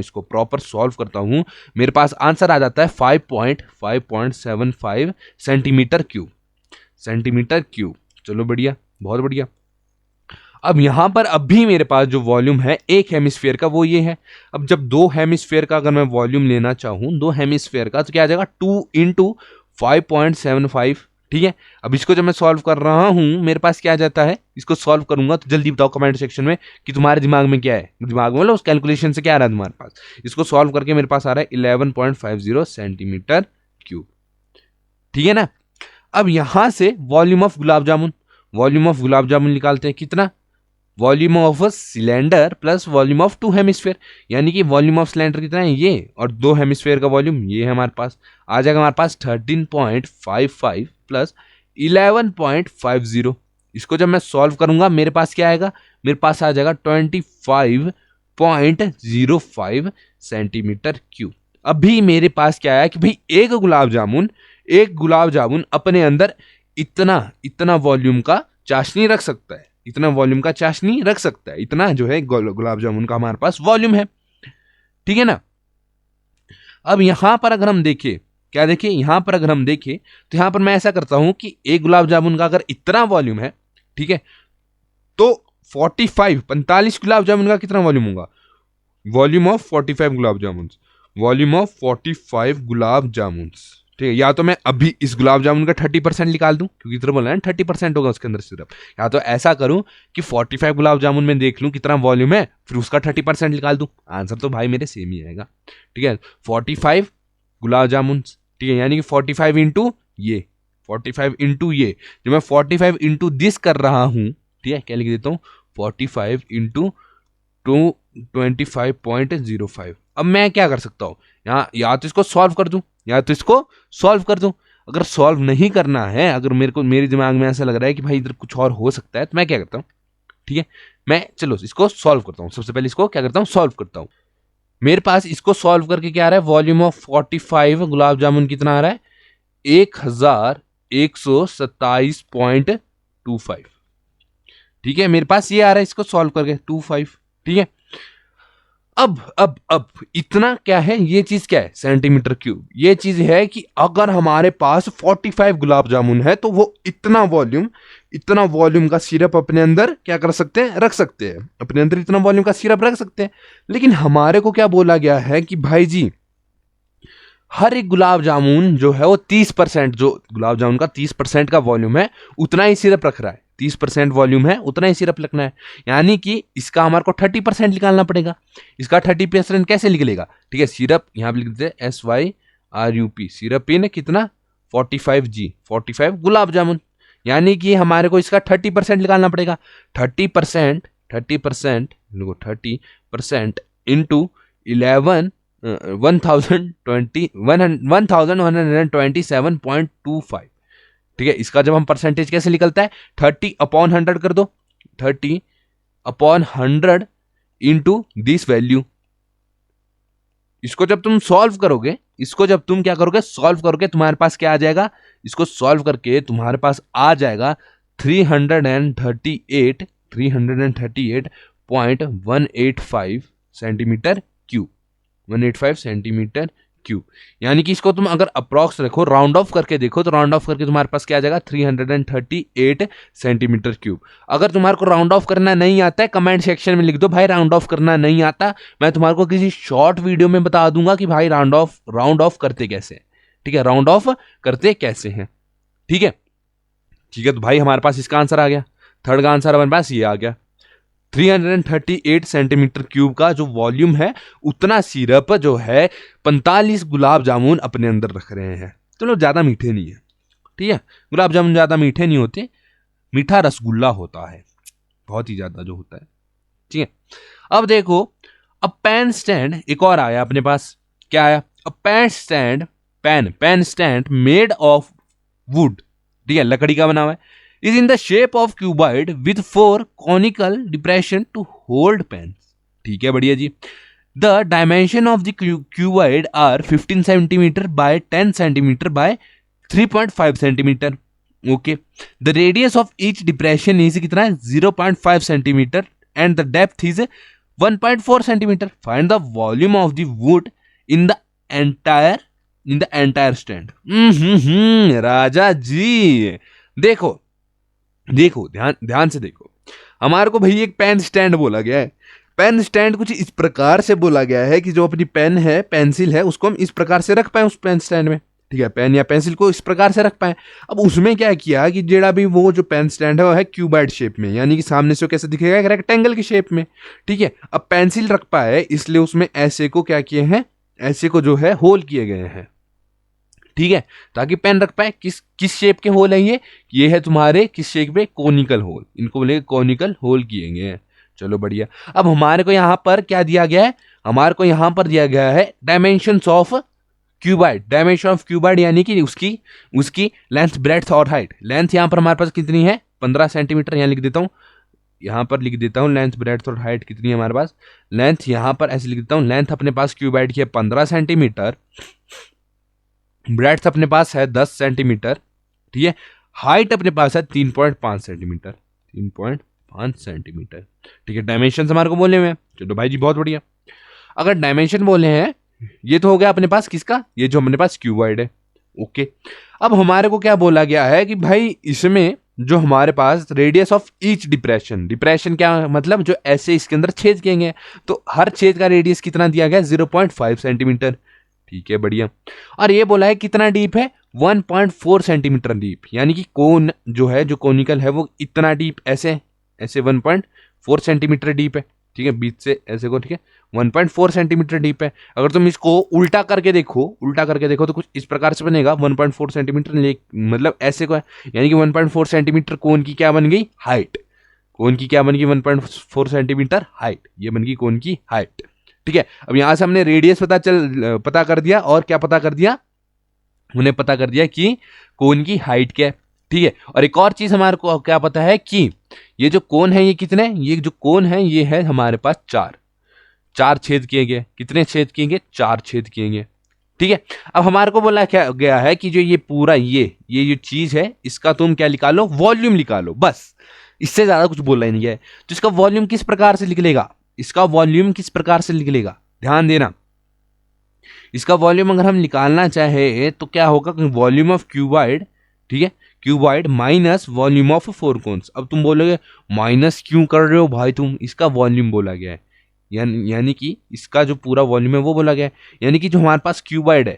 हूं, मेरे पास आंसर आ जाता है 5.75 सेंटीमीटर क्यूब। चलो बढ़िया, बहुत बढ़िया। अब यहां पर अभी मेरे पास जो वॉल्यूम है एक हेमिस्फीयर का, वो ये है। अब जब दो हेमिस्फीयर का अगर मैं वॉल्यूम लेना चाहूं, दो हेमिस्फीयर का, तो क्या आ जाएगा? 2 इंटू 5.75, ठीक है। अब इसको जब मैं सॉल्व कर रहा हूं, मेरे पास क्या आ जाता है? इसको सॉल्व करूंगा तो जल्दी बताओ कमेंट सेक्शन में कि तुम्हारे दिमाग में क्या है, दिमाग में मतलब उस कैलकुलेशन से क्या आ रहा है तुम्हारे पास। इसको सॉल्व करके मेरे पास आ रहा है 11.50 सेंटीमीटर क्यूब, ठीक है ना। अब यहां से वॉल्यूम ऑफ गुलाब जामुन निकालते हैं। कितना? Volume of cylinder plus volume of 2 hemisphere, यानी कि वॉल्यूम ऑफ सिलेंडर कितना है? ये, और 2 हेमिस्फीयर का वॉल्यूम ये है हमारे पास। आ जाएगा हमारे पास 13.55 प्लस 11.50। इसको जब मैं सॉल्व करूंगा मेरे पास क्या आएगा? मेरे पास आ जाएगा 25.05 सेंटीमीटर क्यूब। अभी मेरे पास क्या आया कि भाई एक गुलाब जामुन अपने अंदर इतना वॉल्यूम का चाशनी रख सकता है, इतना जो है गुलाब जामुन का हमारे पास वॉल्यूम है, ठीक है ना। अब यहां पर अगर हम देखें, यहां पर अगर हम देखें तो यहां पर मैं ऐसा करता हूं कि एक गुलाब जामुन का अगर इतना वॉल्यूम है, ठीक है, तो 45 गुलाब जामुन का कितना वॉल्यूम होगा? वॉल्यूम ऑफ 45 गुलाब जामुन, ठीक है, या तो मैं अभी इस गुलाब जामुन का 30% निकाल दूं, क्योंकि इतना बोला है 30% होगा उसके अंदर सिर्फ, या तो ऐसा करूं कि 45 गुलाब जामुन में देख लूं कितना वॉल्यूम है, फिर उसका 30% निकाल दूं। आंसर तो भाई मेरे सेम ही आएगा। ठीक है, 45 गुलाब जामुन, ठीक है, यानी कि 45 इंटू ये, 45 इंटू ये, जो मैं 45 इंटू दिस कर रहा हूं, ठीक है, क्या लिख देता हूँ, 45 इंटू 25.05। अब मैं क्या कर सकता हूँ, यहाँ या तो इसको सॉल्व कर दूं, या तो इसको सॉल्व कर दूं। अगर सॉल्व नहीं करना है, अगर मेरे दिमाग में ऐसा लग रहा है कि भाई इधर कुछ और हो सकता है, तो मैं क्या करता हूँ, ठीक है, मैं चलो इसको सॉल्व करता हूँ। सबसे पहले इसको क्या करता हूँ, सॉल्व करता हूँ। मेरे पास इसको सॉल्व करके क्या आ रहा है, वॉल्यूम ऑफ 45 गुलाब जामुन कितना आ रहा है, 1127.25। ठीक है, मेरे पास ये आ रहा है, इसको सॉल्व करके 25। ठीक है, अब इतना क्या है, ये चीज क्या है, सेंटीमीटर क्यूब। ये चीज है कि अगर हमारे पास 45 गुलाब जामुन है तो वो इतना वॉल्यूम का सिरप अपने अंदर क्या कर सकते हैं, रख सकते हैं, अपने अंदर इतना वॉल्यूम का सिरप रख सकते हैं। लेकिन हमारे को क्या बोला गया है कि भाई जी हर एक गुलाब जामुन जो है वो 30%, जो गुलाब जामुन का 30% का वॉल्यूम है उतना ही सिरप रख रहा है, 30% वॉल्यूम है उतना ही सिरप रखना है। यानी कि इसका हमारे को 30% निकालना पड़ेगा। इसका 30% कैसे निकलेगा, ठीक है, सिरप यहाँ पे लिख देते हैं SYRUP, सिरप इन कितना 45G, 45 गुलाब जामुन, यानी कि हमारे को इसका 30% निकालना पड़ेगा। 30% 30% इंटू 1127.25। ठीक है, इसका जब हम परसेंटेज कैसे निकलता है, 30/100 कर दो, 30/100 इंटू दिस वैल्यू। इसको जब तुम सॉल्व करोगे, इसको जब तुम क्या करोगे, सॉल्व करोगे, तुम्हारे पास क्या आ जाएगा, इसको सॉल्व करके तुम्हारे पास आ जाएगा 338.185 सेंटीमीटर क्यूब, 185 सेंटीमीटर क्यूब। यानी कि इसको तुम अगर अप्रॉक्स रखो, राउंड ऑफ करके देखो, तो राउंड ऑफ करके तुम्हारे पास क्या आ जाएगा, 338 सेंटीमीटर क्यूब। अगर तुम्हारे को राउंड ऑफ करना नहीं आता है, कमेंट सेक्शन में लिख दो भाई राउंड ऑफ करना नहीं आता, मैं तुम्हारे को किसी शॉर्ट वीडियो में बता दूंगा कि भाई राउंड ऑफ करते कैसे हैं। ठीक है, राउंड ऑफ करते कैसे हैं। ठीक है, तो भाई हमारे पास इसका आंसर आ गया, थर्ड का आंसर हमारे पास ये आ गया। 338 सेंटीमीटर क्यूब का जो वॉल्यूम है, उतना सिरप जो है 45 गुलाब जामुन अपने अंदर रख रहे हैं। चलो ज्यादा मीठे नहीं है, ठीक है, गुलाब जामुन ज्यादा मीठे नहीं होते, मीठा रसगुल्ला होता है बहुत ही ज्यादा जो होता है। ठीक है, अब देखो, अब पेन स्टैंड एक और आया अपने पास, क्या आया, a pen stand made of wood, ठीक है, लकड़ी का बना हुआ है, is in the shape of cuboid with 4 conical depression to hold pens। ठीक है, बढ़िया जी। The dimension of the cuboid are 15 centimeter by 10 centimeter by 3.5 centimeter। Okay, the radius of each depression is कितना है, 0.5 centimeter and the depth is 1.4 centimeter। Find the volume of the wood in the entire stand। राजा जी, देखो ध्यान से देखो, हमारे को भाई एक पेन स्टैंड बोला गया है। पेन स्टैंड कुछ इस प्रकार से बोला गया है कि जो अपनी पेन है, पेंसिल है, उसको हम इस प्रकार से रख पाए उस पेन स्टैंड में। ठीक है, पेन या पेंसिल को इस प्रकार से रख पाए। अब उसमें क्या किया कि जेड़ा भी वो जो पेन स्टैंड है वो है क्यूबॉइड शेप में, यानी कि सामने से कैसे दिखेगा, एक रेक्टेंगल की शेप में। ठीक है, अब पेंसिल रख पाए इसलिए उसमें ऐसे को क्या किए हैं, ऐसे को जो है होल किए गए हैं। ठीक है, ताकि पेन रख पाए। किस शेप के होल है ये है तुम्हारे किस शेप में, कोनिकल होल, इनको बोलेंगे कोनिकल होल किए गए हैं। चलो बढ़िया। अब हमारे को यहाँ पर क्या दिया गया है, हमारे को यहाँ पर दिया गया है dimensions of cuboid. Dimension of cuboid यानी कि उसकी लेंथ, ब्रेड्थ और हाइट। लेंथ यहाँ पर हमारे पास कितनी है, 15 सेंटीमीटर, यहाँ लिख देता हूँ, यहाँ पर लिख देता हूँ लेंथ, ब्रेड्थ और हाइट कितनी है हमारे पास। लेंथ यहाँ पर ऐसे लिख देता हूँ, लेंथ अपने पास क्यूबॉइड की है 15 सेंटीमीटर, ब्रेड्थ अपने पास है 10 सेंटीमीटर, ठीक है, हाइट अपने पास है 3.5 सेंटीमीटर, 3.5 सेंटीमीटर। ठीक है, डायमेंशन हमारे को बोले हुए हैं। चलो भाई जी बहुत बढ़िया। अगर डायमेंशन बोले हैं, ये तो हो गया अपने पास किसका, ये जो अपने पास क्यूबॉइड है। ओके, अब हमारे को क्या बोला गया है कि भाई इसमें जो हमारे पास रेडियस ऑफ ईच डिप्रेशन क्या मतलब, जो ऐसे इसके अंदर छेद किए गए, तो हर छेद का रेडियस कितना दिया गया, 0.5 सेंटीमीटर। ठीक है, बढ़िया। और ये बोला है कितना डीप है, 1.4 सेंटीमीटर डीप, यानी कि कोन जो है, जो कोनिकल है वो इतना डीप, ऐसे ऐसे 1.4 सेंटीमीटर डीप है। ठीक है, बीच से ऐसे को, ठीक है, 1.4 सेंटीमीटर डीप है। अगर तुम इसको उल्टा करके देखो, उल्टा करके देखो तो कुछ इस प्रकार से बनेगा, 1.4 सेंटीमीटर मतलब ऐसे को है, यानी कि 1.4 सेंटीमीटर कोन की क्या बन गई, हाइट। कोन की क्या बन गई, 1.4 सेंटीमीटर हाइट, ये बन गई कोन की हाइट। ठीक है, अब यहां से हमने रेडियस पता कर दिया, और क्या पता कर दिया, उन्हें पता कर दिया कि कोन की हाइट क्या है। ठीक है, और एक और चीज हमारे को क्या पता है कि ये जो कोन है ये कितने, ये जो कोन है ये है हमारे पास चार छेद किए गए। कितने छेद किए गए, 4 छेद किए गए। ठीक है, अब हमारे को बोला क्या गया है कि जो ये पूरा ये जो चीज है इसका तुम क्या निकालो, वॉल्यूम निकालो, बस, इससे ज्यादा कुछ बोला ही नहीं है। तो इसका वॉल्यूम किस प्रकार से निकलेगा, इसका वॉल्यूम किस प्रकार से निकलेगा, ध्यान देना। इसका वॉल्यूम अगर हम निकालना चाहे तो क्या होगा, वॉल्यूम ऑफ क्यूबॉइड, ठीक है, cuboid minus volume of four cones. अब तुम बोलोगे माइनस क्यों कर रहे हो भाई तुम, इसका वॉल्यूम बोला गया है, यानी कि इसका जो पूरा वॉल्यूम है वो बोला गया है, यानी कि जो हमारे पास क्यूबॉइड है,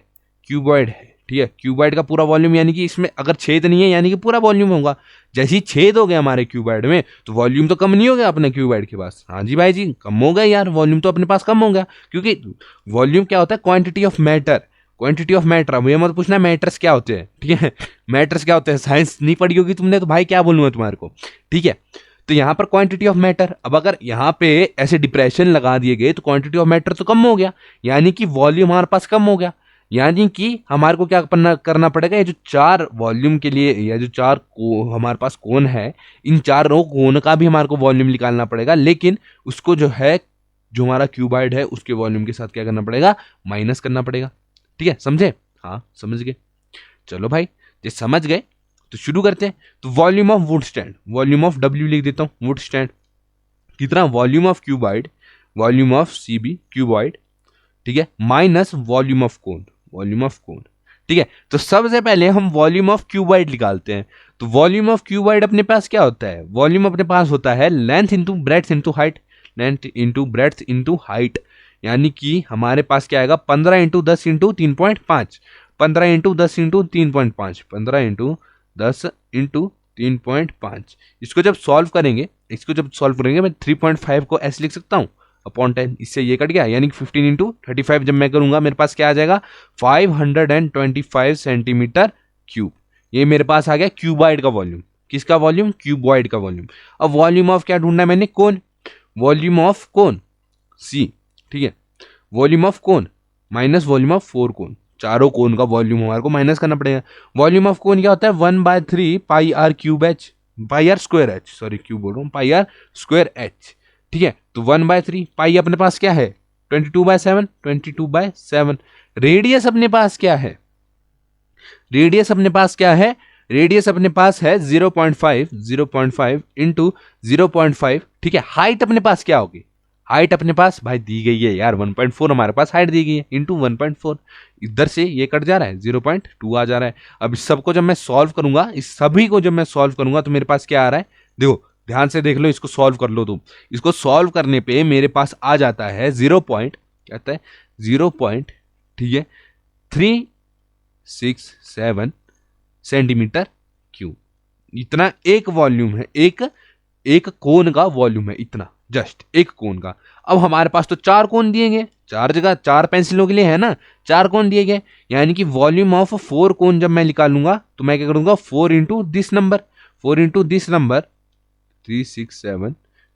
ठीक है, क्यूबॉइड का पूरा वॉल्यूम, यानी कि इसमें अगर छेद नहीं है यानी कि पूरा वॉल्यूम होगा। जैसे ही छेद हो गया हमारे क्यूबॉइड में तो वॉल्यूम तो कम नहीं हो गया अपने क्यूबॉइड के पास। हाँ जी भाई जी, कम हो गया यार, वॉल्यूम तो अपने पास कम हो गया, क्योंकि वॉल्यूम क्या होता है, quantity of matter, quantity of matter. अब ये मत पूछना मैटर्स क्या होते हैं, ठीक है, मैटर्स क्या होते हैं, साइंस नहीं पढ़ी होगी तुमने तो भाई क्या बोलूंगा तुम्हारे को। ठीक है, तो यहाँ पर क्वांटिटी ऑफ मैटर, अब अगर यहाँ पे ऐसे डिप्रेशन लगा दिए गए तो क्वांटिटी ऑफ मैटर तो कम हो गया, यानी कि वॉल्यूम हमारे पास कम हो गया। यानी कि हमारे को क्या करना पड़ेगा, ये जो 4 वॉल्यूम के लिए, या जो 4 हमारे पास कोन है, इन चारों कोन का भी हमारे को वॉल्यूम निकालना पड़ेगा, लेकिन उसको जो है, जो हमारा क्यूबॉइड है उसके वॉल्यूम के साथ क्या करना पड़ेगा, माइनस करना पड़ेगा। ठीक है, समझे, हाँ समझ गए। चलो भाई, ये समझ गए तो शुरू करते हैं। तो volume of would stand, volume of W लिख देता हूं, वुड स्टैंड कितना, volume of cuboid, volume of CB cuboid, ठीक है, minus volume of cone, volume of कोन। ठीक है, तो सबसे पहले हम वॉल्यूम ऑफ क्यूबॉइड निकालते हैं। तो वॉल्यूम ऑफ क्यूबॉइड अपने पास क्या होता है, वॉल्यूम अपने पास होता है length into breadth into height, length into breadth into height, यानी कि हमारे पास क्या आएगा, 15 into 10 into 3.5, 15 into 10 into 3.5, 15 into 10 into 3.5। इसको जब सॉल्व करेंगे, मैं 3.5 को ऐसे लिख सकता हूं अपॉन 10, इससे ये कट गया, यानी कि 15 इंटू 35 जब मैं करूंगा मेरे पास क्या आ जाएगा, 525 सेंटीमीटर क्यूब। ये मेरे पास आ गया क्यूबॉइड का वॉल्यूम। किसका वॉल्यूम, क्यूबॉइड का वॉल्यूम। अब वॉल्यूम ऑफ क्या ढूंढना है मैंने, कोन, वॉल्यूम ऑफ कोन सी, ठीक है, volume of cone minus volume of four cone, चारों कोन का वॉल्यूम हमारे को माइनस करना पड़ेगा। वॉल्यूम ऑफ कोन क्या होता है, 1/3 pi r cube h, pi r square h, sorry cube बोल रहा हूँ, पाई आर स्क्वायर एच। ठीक है, तो 1/3 पाई अपने पास क्या है, 22/7, 22/7। रेडियस अपने पास क्या है, रेडियस अपने पास क्या है, रेडियस अपने पास है 0.5 इंटू 0.5। ठीक है, हाइट अपने पास क्या होगी, हाइट अपने पास भाई दी गई है यार, 1.4 हमारे पास हाइट दी गई है, इंटू 1.4, इधर से ये कट जा रहा है, 0.2 आ जा रहा है। अब इस सबको जब मैं सॉल्व करूंगा, इस सभी को जब मैं सॉल्व करूंगा तो मेरे पास क्या आ रहा है, देखो ध्यान से देख लो, इसको सॉल्व कर लो तुम। इसको सॉल्व करने पे मेरे पास आ जाता है 0. ठीक है 367 सेंटीमीटर क्यूब। इतना एक वॉल्यूम है, एक कोन का वॉल्यूम है, इतना जस्ट एक कोन का। अब हमारे पास तो 4 कोन दिए गए, 4 जगह 4 पेंसिलों के लिए है ना, 4 कोन दिए गए, यानी कि वॉल्यूम ऑफ 4 कोन जब मैं निकालूंगा तो मैं क्या करूंगा, 4 इंटू दिस नंबर, 367,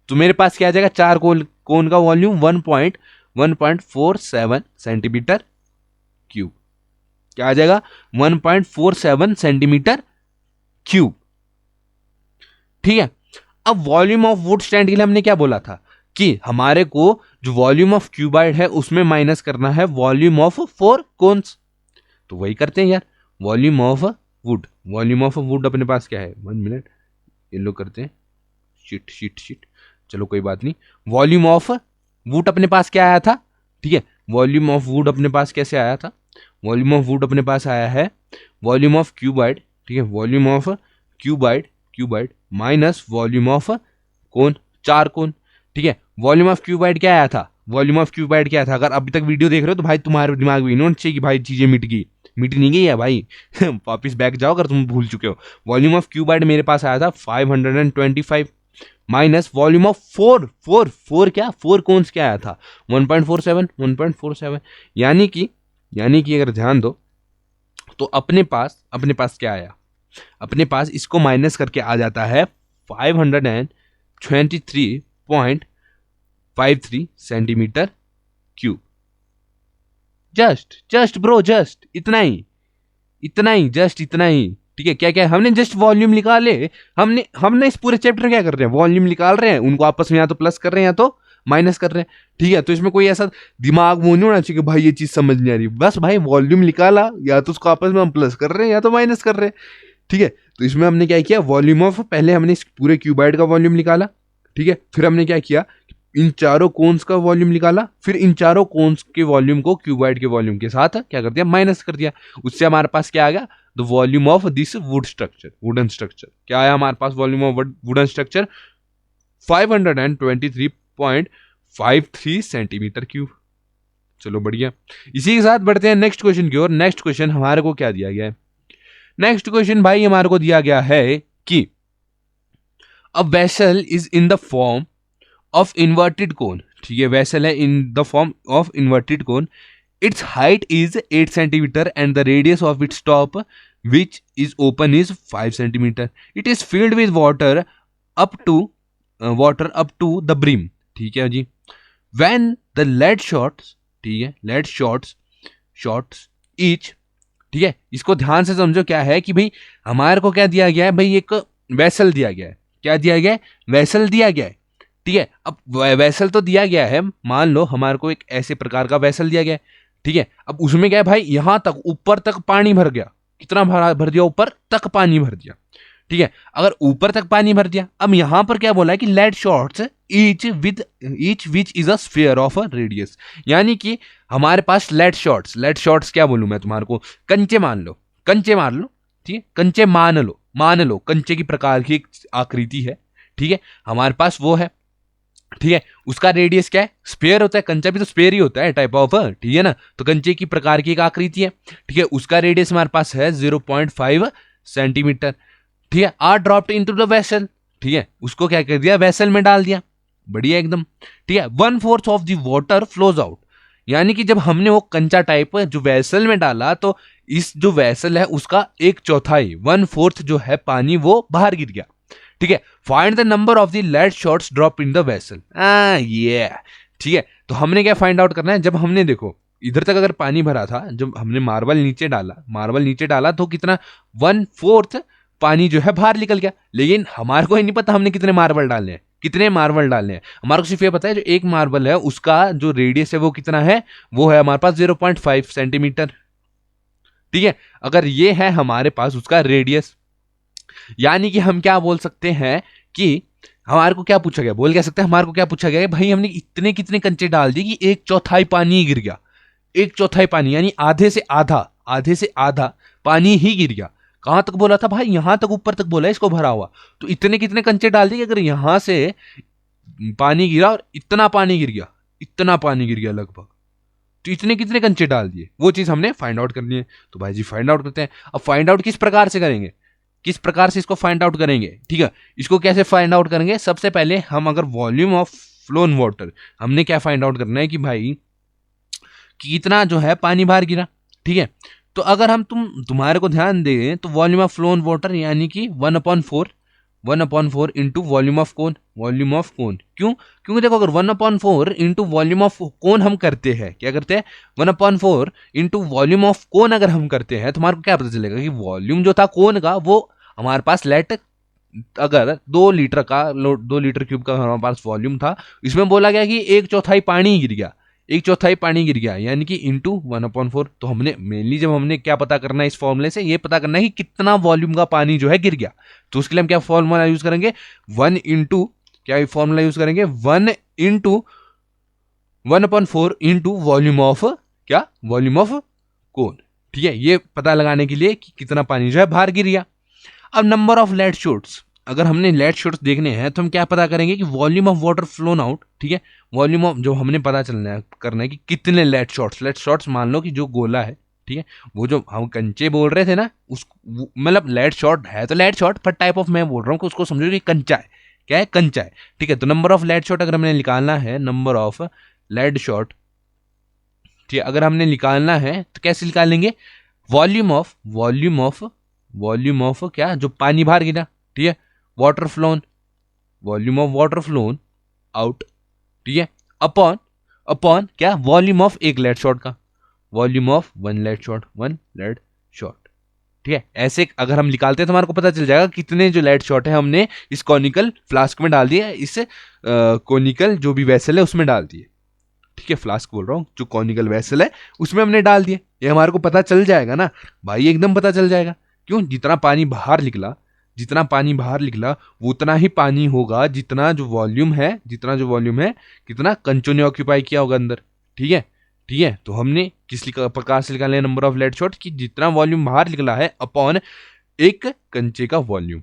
तो मेरे पास क्या आ जाएगा, 4 कोन का वॉल्यूम 1.47 सेंटीमीटर क्यूब। क्या आ जाएगा, 1.47 सेंटीमीटर क्यूब। ठीक है, अब वॉल्यूम ऑफ वुड स्टैंड के लिए हमने क्या बोला था कि हमारे को जो वॉल्यूम ऑफ क्यूबॉइड है उसमें माइनस करना है वॉल्यूम ऑफ 4 कोन्स, तो वही करते हैं यार। Volume of would, volume of would अपने पास क्या है, 1 मिनट ये लोग करते हैं, शीट, चलो कोई बात नहीं। वॉल्यूम ऑफ वुड अपने पास क्या आया था, ठीक है, वॉल्यूम ऑफ वुड अपने पास कैसे आया था, वॉल्यूम ऑफ वुड अपने पास आया है वॉल्यूम ऑफ क्यूबॉइड, ठीक है, volume of cuboid minus volume of कोन, 4 कोन। ठीक है, वॉल्यूम ऑफ क्यूबॉइड क्या आया था, वॉल्यूम ऑफ क्यूबाइड क्या था? अगर अभी तक वीडियो देख रहे हो तो भाई तुम्हारे दिमाग में नहीं होना चाहिए कि भाई चीजें मिट गई, मिट नहीं गई है भाई। वापिस बैक जाओ अगर तुम भूल चुके हो। वॉल्यूम ऑफ क्यूबाइड मेरे पास आया था 525 माइनस वॉल्यूम ऑफ फोर क्या, फोर कोन्स क्या आया था? 1.47। यानी कि अगर ध्यान दो तो अपने पास क्या आया? अपने पास इसको माइनस करके आ जाता है 523.53 centimetre cube. Just bro, just इतना ही, जस्ट इतना ही। ठीक है, क्या क्या हमने जस्ट वॉल्यूम निकाले। हमने इस पूरे चैप्टर क्या कर रहे हैं? वॉल्यूम निकाल रहे हैं, उनको आपस में या तो प्लस कर रहे हैं या तो माइनस कर रहे हैं। ठीक है, तो इसमें कोई ऐसा दिमाग वो नहीं होना चाहिए कि भाई ये चीज समझ नहीं आ रही। बस भाई वॉल्यूम निकाला, या तो उसको आपस में हम प्लस कर रहे हैं या तो माइनस कर रहे हैं। ठीक है, तो इसमें हमने क्या किया? वॉल्यूम ऑफ, पहले हमने इस पूरे क्यूबाइड का वॉल्यूम निकाला। ठीक है, फिर हमने क्या किया? इन चारों कोन्स का वॉल्यूम निकाला, फिर इन चारों कोन्स के वॉल्यूम को क्यूबाइड के वॉल्यूम के साथ क्या कर दिया? माइनस कर दिया। उससे हमारे पास क्या आ गया? The volume of this wooden structure. क्या आया हमारे पास? Volume of wooden structure 523.53 centimetre cube. चलो बढ़िया। इसी के साथ बढ़ते हैं नेक्स्ट क्वेश्चन की ओर। नेक्स्ट क्वेश्चन हमारे को क्या दिया गया है? नेक्स्ट क्वेश्चन भाई हमारे को दिया गया है कि a vessel is in the form of inverted cone. ठीक है, वेसल है in the form of inverted cone. Its height is 8 centimetre and the radius of its top which is open is 5 centimetre. It is filled with water up to the brim. ठीक है जी। When the lead shots, ठीक है, lead shots each. ठीक है, इसको ध्यान से समझो। क्या है कि भाई हमारे को क्या दिया गया है? भाई एक वेसल दिया गया है। क्या दिया गया है? वेसल दिया गया है। ठीक है, अब वेसल तो दिया गया है, मान लो हमारे को एक ऐसे प्रकार का वेसल दिया गया है। ठीक है, अब उसमें क्या है भाई? यहां तक ऊपर तक पानी भर गया। कितना भर दिया? ऊपर तक पानी भर दिया। ठीक है, अगर ऊपर तक पानी भर दिया, अब यहां पर क्या बोला है कि lead shots each which is a sphere of a radius. यानी कि हमारे पास लेड शॉट्स क्या बोलूं मैं तुम्हारे को? कंचे मान लो। ठीक है, कंचे मान लो कंचे की प्रकार की एक आकृति है। ठीक है, हमारे पास वो है। ठीक है, उसका रेडियस क्या है? स्पेयर होता है, कंचा भी तो स्पेयर ही होता है, टाइप ऑफ। ठीक है ना, तो कंचे की प्रकार की एक आकृति है। ठीक है, उसका रेडियस हमारे पास है 0.5 सेंटीमीटर। ठीक है, are dropped into the vessel. ठीक है, उसको क्या कर दिया? वेसल में डाल दिया। बढ़िया एकदम। ठीक है, 1/4 of the water flows out. यानी कि जब हमने वो कंचा टाइप जो वेसल में डाला तो इस जो वेसल है उसका 1/4 1/4 जो है पानी वो बाहर गिर गया। ठीक है, find the number of the lead shots drop in the vessel. ये ठीक है, तो हमने क्या फाइंड आउट करना है? जब हमने देखो इधर तक अगर पानी भरा था, जब हमने मार्बल नीचे डाला तो कितना? 1/4 पानी जो है बाहर निकल गया। लेकिन हमारे को ही नहीं पता हमने कितने मार्बल डालने हैं। हमारे को सिर्फ ये पता है जो एक मार्बल है उसका जो रेडियस है वो कितना है? वो है हमारे पास 0.5 सेंटीमीटर। ठीक है, अगर ये है हमारे पास उसका रेडियस, यानी कि हम क्या बोल सकते हैं कि हमारे को क्या पूछा गया? बोल क्या सकते हैं? हमारे को क्या पूछा गया? भाई हमने इतने कितने कंचे डाल दिए कि 1/4 पानी ही गिर गया। 1/4 पानी यानी आधे से आधा पानी ही गिर गया। कहां तक बोला था भाई? यहां तक, ऊपर तक बोला है इसको भरा हुआ। तो इतने कितने कंचे डाल दिए? अगर यहां से पानी गिरा और इतना पानी गिर गया लगभग, तो इतने कितने कंचे डाल दिए? वो चीज हमने फाइंड आउट करनी है। तो भाई जी फाइंड आउट करते हैं। अब फाइंड आउट किस प्रकार से करेंगे? इसको फाइंड आउट करेंगे? ठीक है, इसको कैसे फाइंड आउट करेंगे? सबसे पहले हम अगर वॉल्यूम ऑफ फ्लोन वाटर, हमने क्या फाइंड आउट करना है कि भाई कितना जो है पानी बाहर गिरा। ठीक है, तो अगर हम तुम्हारे को ध्यान दें तो वॉल्यूम ऑफ फ्लोन वाटर यानी कि 1/4 इंटू वॉल्यूम ऑफ कोन। क्यों? क्योंकि देखो अगर 1/4 इंटू वॉल्यूम ऑफ कोन हम करते हैं, क्या करते हैं? 1/4 इंटू वॉल्यूम ऑफ कोन अगर हम करते हैं तो हमारे को क्या पता चलेगा कि वॉल्यूम जो था कोन का वो हमारे पास लेट, अगर 2 लीटर क्यूब का हमारे पास वॉल्यूम था, इसमें बोला गया कि 1/4 पानी गिर गया, यानी कि इंटू 1/4। तो हमने मेनली जब हमने क्या पता करना है इस फॉर्मूले से, ये पता करना है कि कितना वॉल्यूम का पानी जो है गिर गया। तो उसके लिए हम क्या फॉर्मूला यूज करेंगे? 1 इंटू 1/4 इंटू वॉल्यूम ऑफ कोन। ठीक है, ये पता लगाने के लिए कि कितना पानी जो है बाहर गिर गया। अब नंबर ऑफ लेड शॉट्स, अगर हमने लेड शॉट्स देखने हैं तो हम क्या पता करेंगे कि volume of water flown out, ठीक है, वॉल्यूम ऑफ जो हमने पता चलना है करना है कि कितने लेड शॉट्स मान लो कि जो गोला है, ठीक है, वो जो हम कंचे बोल रहे थे ना, उस मतलब लेड शॉट है तो लेड शॉट पर टाइप ऑफ मैं बोल रहा हूँ कि उसको समझो कि कंचा है, क्या है, कंचा है, ठीक है। तो नंबर ऑफ लेड शॉट अगर हमने निकालना है, नंबर ऑफ लेड शॉट, ठीक है, अगर हमने निकालना है तो कैसे निकालेंगे, वॉल्यूम ऑफ क्या, जो पानी बाहर गिरा, ठीक है, water flown, volume of water flown out, ठीक है, अपॉन अपॉन क्या, वॉल्यूम ऑफ एक लेड शॉट का, volume of one lead shot, ठीक है। ऐसे अगर हम निकालते हैं तो हमारे को पता चल जाएगा कितने जो लेड शॉट है हमने इस कॉनिकल फ्लास्क में डाल दिए, इस कॉनिकल जो भी वेसल है उसमें डाल दिए, ठीक है, फ्लास्क बोल रहा हूँ, जो कॉनिकल वेसल है उसमें हमने डाल दिए, ये हमारे को पता चल जाएगा ना भाई, एकदम पता चल जाएगा। क्यों, जितना पानी बाहर निकला वो उतना ही पानी होगा जितना जो वॉल्यूम है, कितना कंचों ने ऑक्यूपाई किया होगा अंदर, ठीक है। तो हमने किस प्रकार से निकाले नंबर ऑफ लेड शॉट, कि जितना वॉल्यूम बाहर निकला है अपॉन एक कंचे का वॉल्यूम,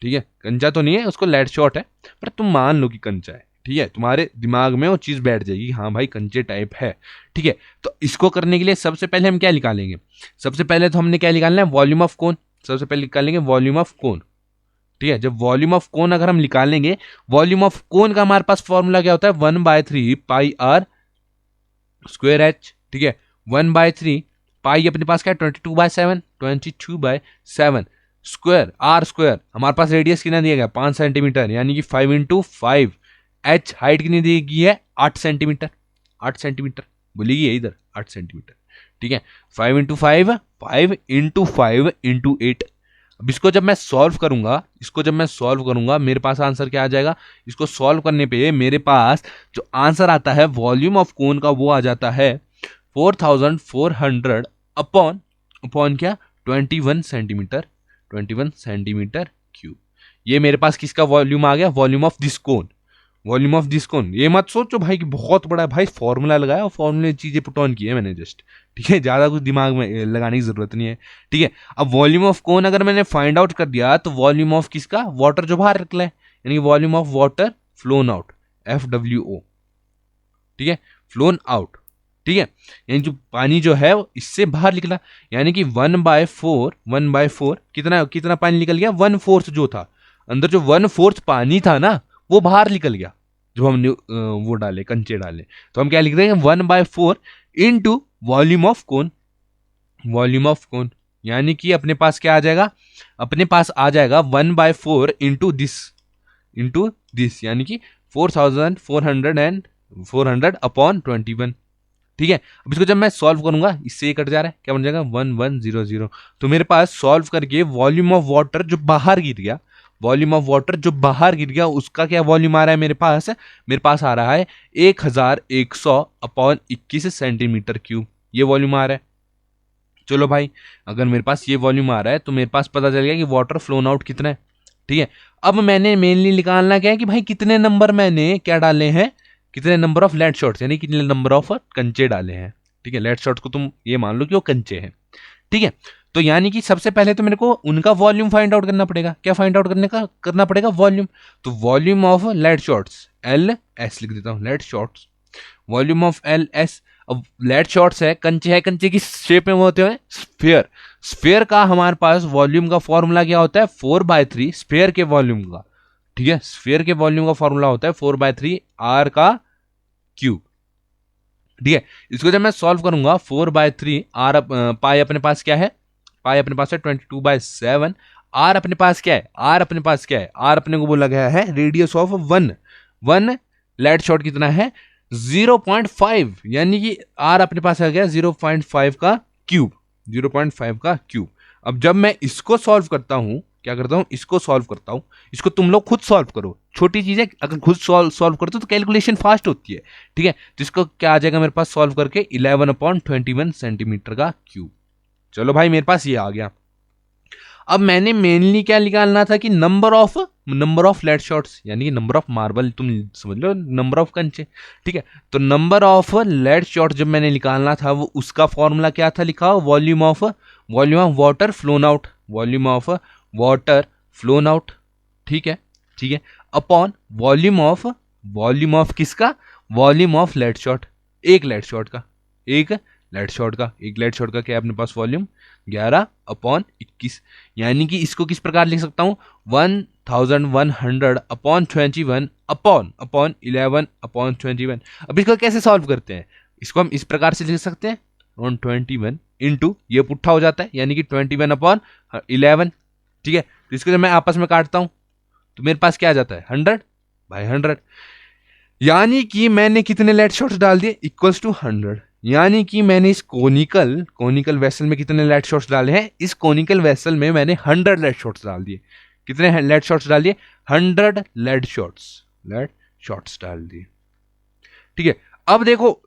ठीक है। कंचा तो नहीं है, उसको लेड शॉट है, पर तुम मान लो कि कंचा है, ठीक है, तुम्हारे दिमाग में वो चीज बैठ जाएगी, हाँ भाई कंचे टाइप है, ठीक है। तो इसको करने के लिए सबसे पहले हम क्या निकालेंगे, सबसे पहले तो हमने क्या निकालना है, वॉल्यूम ऑफ कोन, सबसे पहले निकालेंगे वॉल्यूम ऑफ कोन, ठीक है। जब वॉल्यूम ऑफ कोन अगर हम निकालेंगे, वॉल्यूम ऑफ कोन का हमारे पास फॉर्मूला क्या होता है, 1/3 पाई आर स्क्वायर एच, ठीक है, 1/3 पाई अपने पास क्या है, 22/7 स्क्वायर, आर स्क्वायर, हमारे पास रेडियस कितना दिया गया, 5 सेंटीमीटर, यानी कि 5 × 5, एच हाइट कितनी दी गई है, 8 सेंटीमीटर, बोलेगी है इधर 8 सेंटीमीटर, ठीक है। 5 × 5 5 × 5 × 8। अब इसको जब मैं सॉल्व करूंगा मेरे पास आंसर क्या आ जाएगा, इसको सॉल्व करने पे मेरे पास जो आंसर आता है वॉल्यूम ऑफ कोन का, वो आ जाता है 4400 अपॉन क्या, 21 सेंटीमीटर क्यूब। ये मेरे पास किसका वॉल्यूम आ गया, वॉल्यूम ऑफ दिस कोन। ये मत सोचो भाई कि बहुत बड़ा, भाई फॉर्मूला लगाया और फॉर्मूले चीजें पुट ऑन की है मैंने जस्ट, ठीक है, ज्यादा कुछ दिमाग में लगाने की जरूरत नहीं है, ठीक है। अब वॉल्यूम ऑफ कोन अगर मैंने फाइंड आउट कर दिया तो वॉल्यूम ऑफ किसका, वाटर जो बाहर निकला है, यानी volume of water flown out, FWO, ठीक है, फ्लोन आउट, ठीक है, यानी जो पानी जो है वो इससे बाहर निकला, यानी कि 1/4 कितना पानी निकल गया, 1/4 जो था अंदर, जो 1/4 पानी था ना वो बाहर निकल गया, जो हमने वो डाले, कंचे डाले, तो हम क्या लिख देंगे, 1/4 इंटू वॉल्यूम ऑफ कोन, यानी कि अपने पास क्या आ जाएगा, 1/4 इंटू दिस, यानी कि 400 अपॉन 21, ठीक है। अब इसको जब मैं सॉल्व करूंगा, इससे ये कट जा रहा है, क्या बन जाएगा, 1100। तो मेरे पास सॉल्व करके वॉल्यूम ऑफ वाटर जो बाहर गिर गया, उसका क्या वॉल्यूम आ रहा है मेरे पास आ रहा है 1100 अपॉन 21 सेंटीमीटर क्यूब, ये वॉल्यूम आ रहा है। चलो भाई, अगर मेरे पास ये वॉल्यूम आ रहा है तो मेरे पास पता चल गया कि वाटर फ्लोन आउट कितना है, ठीक है। अब मैंने मेनली निकालना क्या है कि भाई कितने नंबर मैंने क्या डाले हैं, कितने नंबर ऑफ लेड शॉट्स, यानी कितने नंबर ऑफ कंचे डाले हैं, ठीक है। लेड शॉट्स को तुम ये मान लो कि वो कंचे हैं, ठीक है। तो यानी कि सबसे पहले तो मेरे को उनका वॉल्यूम फाइंड आउट करना पड़ेगा, क्या फाइंड आउट करना पड़ेगा, वॉल्यूम। तो volume of lead shots, LS लिख देता हूं, lead shots, volume of LS। अब लेड शॉट्स है, कंचे की शेप में वो होते हैं स्फीयर का हमारे पास वॉल्यूम का फॉर्मूला क्या होता है, 4/3 स्फीयर के वॉल्यूम का, ठीक है, स्फीयर के वॉल्यूम का फॉर्मूला होता है 4/3 R का क्यूब, ठीक है। इसको जब मैं सॉल्व करूंगा 4/3 R पाई अपने पास क्या है, 22/7, R अपने पास क्या है, R अपने को बोला गया है radius of one lead shot कितना है, 0.5, यानी कि R अपने पास आ गया 0.5 का क्यूब, अब जब मैं इसको सॉल्व करता हूं, क्या करता हूं, इसको तुम लोग खुद सॉल्व करो, छोटी चीजें अगर खुद सॉल्व करते हो तो कैलकुलेशन फास्ट होती है, ठीक है। जिसको क्या आ जाएगा मेरे पास सॉल्व करके 11/21 सेंटीमीटर का क्यूब। चलो भाई, मेरे पास ये आ गया। अब मैंने मेनली क्या निकालना था कि नंबर ऑफ लेड शॉट्स, यानी कि नंबर ऑफ मार्बल, तुम समझ लो नंबर ऑफ कंचे, ठीक है। तो नंबर ऑफ लेड शॉट जब मैंने निकालना था, वो उसका फॉर्मूला क्या था लिखा, volume of water flown out, phloem out, ठीक है, ठीक है, अपॉन वॉल्यूम ऑफ किसका, वॉल्यूम ऑफ लेड शॉट, एक लेड शॉट का, एक लेड शॉट का, एक लेड शॉट का क्या है अपने पास वॉल्यूम 11 अपॉन 21। यानी कि इसको किस प्रकार लिख सकता हूं, 1100 अपॉन 21 अपॉन 11 अपॉन 21। अब इसको कैसे सॉल्व करते हैं, इसको हम इस प्रकार से लिख सकते हैं, 121 इंटू ये पुट्ठा हो जाता है यानी कि 21 अपॉन 11, ठीक है। तो इसको जब मैं आपस में काटता हूं तो मेरे पास क्या आ जाता है 100 बाई 100, यानी कि मैंने कितने लेड शॉट्स डाल दिए इक्वल्स टू 100। यानी कि मैंने इस कोनिकल वेसल में कितने लेड शॉट्स डाले हैं, इस कोनिकल वेसल में मैंने 100 लेड शॉट्स डाल दिए। कितने लेड शॉट्स डाल दिए, 100 लेड शॉट्स डाल दिए, ठीक है। अब देखो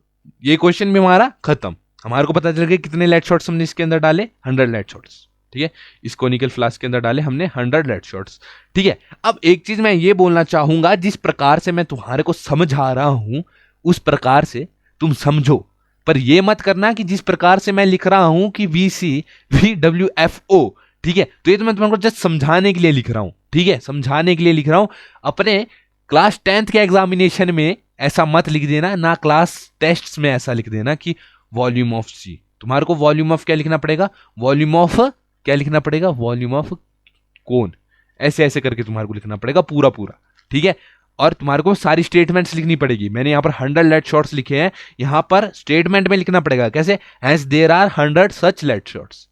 ये क्वेश्चन में हमारा खत्म, हमारे को पता चल गया कितने लेड शॉट्स हमने इसके अंदर डाले, 100 लेड शॉट्स, ठीक है। इस कोनिकल फ्लास्क के अंदर डाले हमने 100 लेड शॉट्स, ठीक है। अब एक चीज मैं ये बोलना चाहूंगा, जिस प्रकार से मैं तुम्हारे को समझा रहा हूं उस प्रकार से तुम समझो, पर ये मत करना कि जिस प्रकार से मैं लिख रहा हूं कि VCVWFO, ठीक है। तो ये तो मैं तुम्हारे को जस्ट समझाने के लिए लिख रहा हूं, ठीक है, समझाने के लिए लिख रहा हूं। अपने क्लास 10th के एग्जामिनेशन में ऐसा मत लिख देना, ना क्लास टेस्ट्स में ऐसा लिख देना कि वॉल्यूम ऑफ सी। तुम्हारे को वॉल्यूम ऑफ क्या लिखना पड़ेगा, वॉल्यूम ऑफ क्या लिखना पड़ेगा, वॉल्यूम ऑफ कौन, ऐसे ऐसे करके तुम्हारे को लिखना पड़ेगा पूरा पूरा, ठीक है। और तुम्हारे को सारी स्टेटमेंट्स लिखनी पड़ेगी। मैंने यहाँ पर 100 लेड शॉट्स लिखे हैं, यहाँ पर स्टेटमेंट में लिखना पड़ेगा कैसे, as there are 100 such lead shots,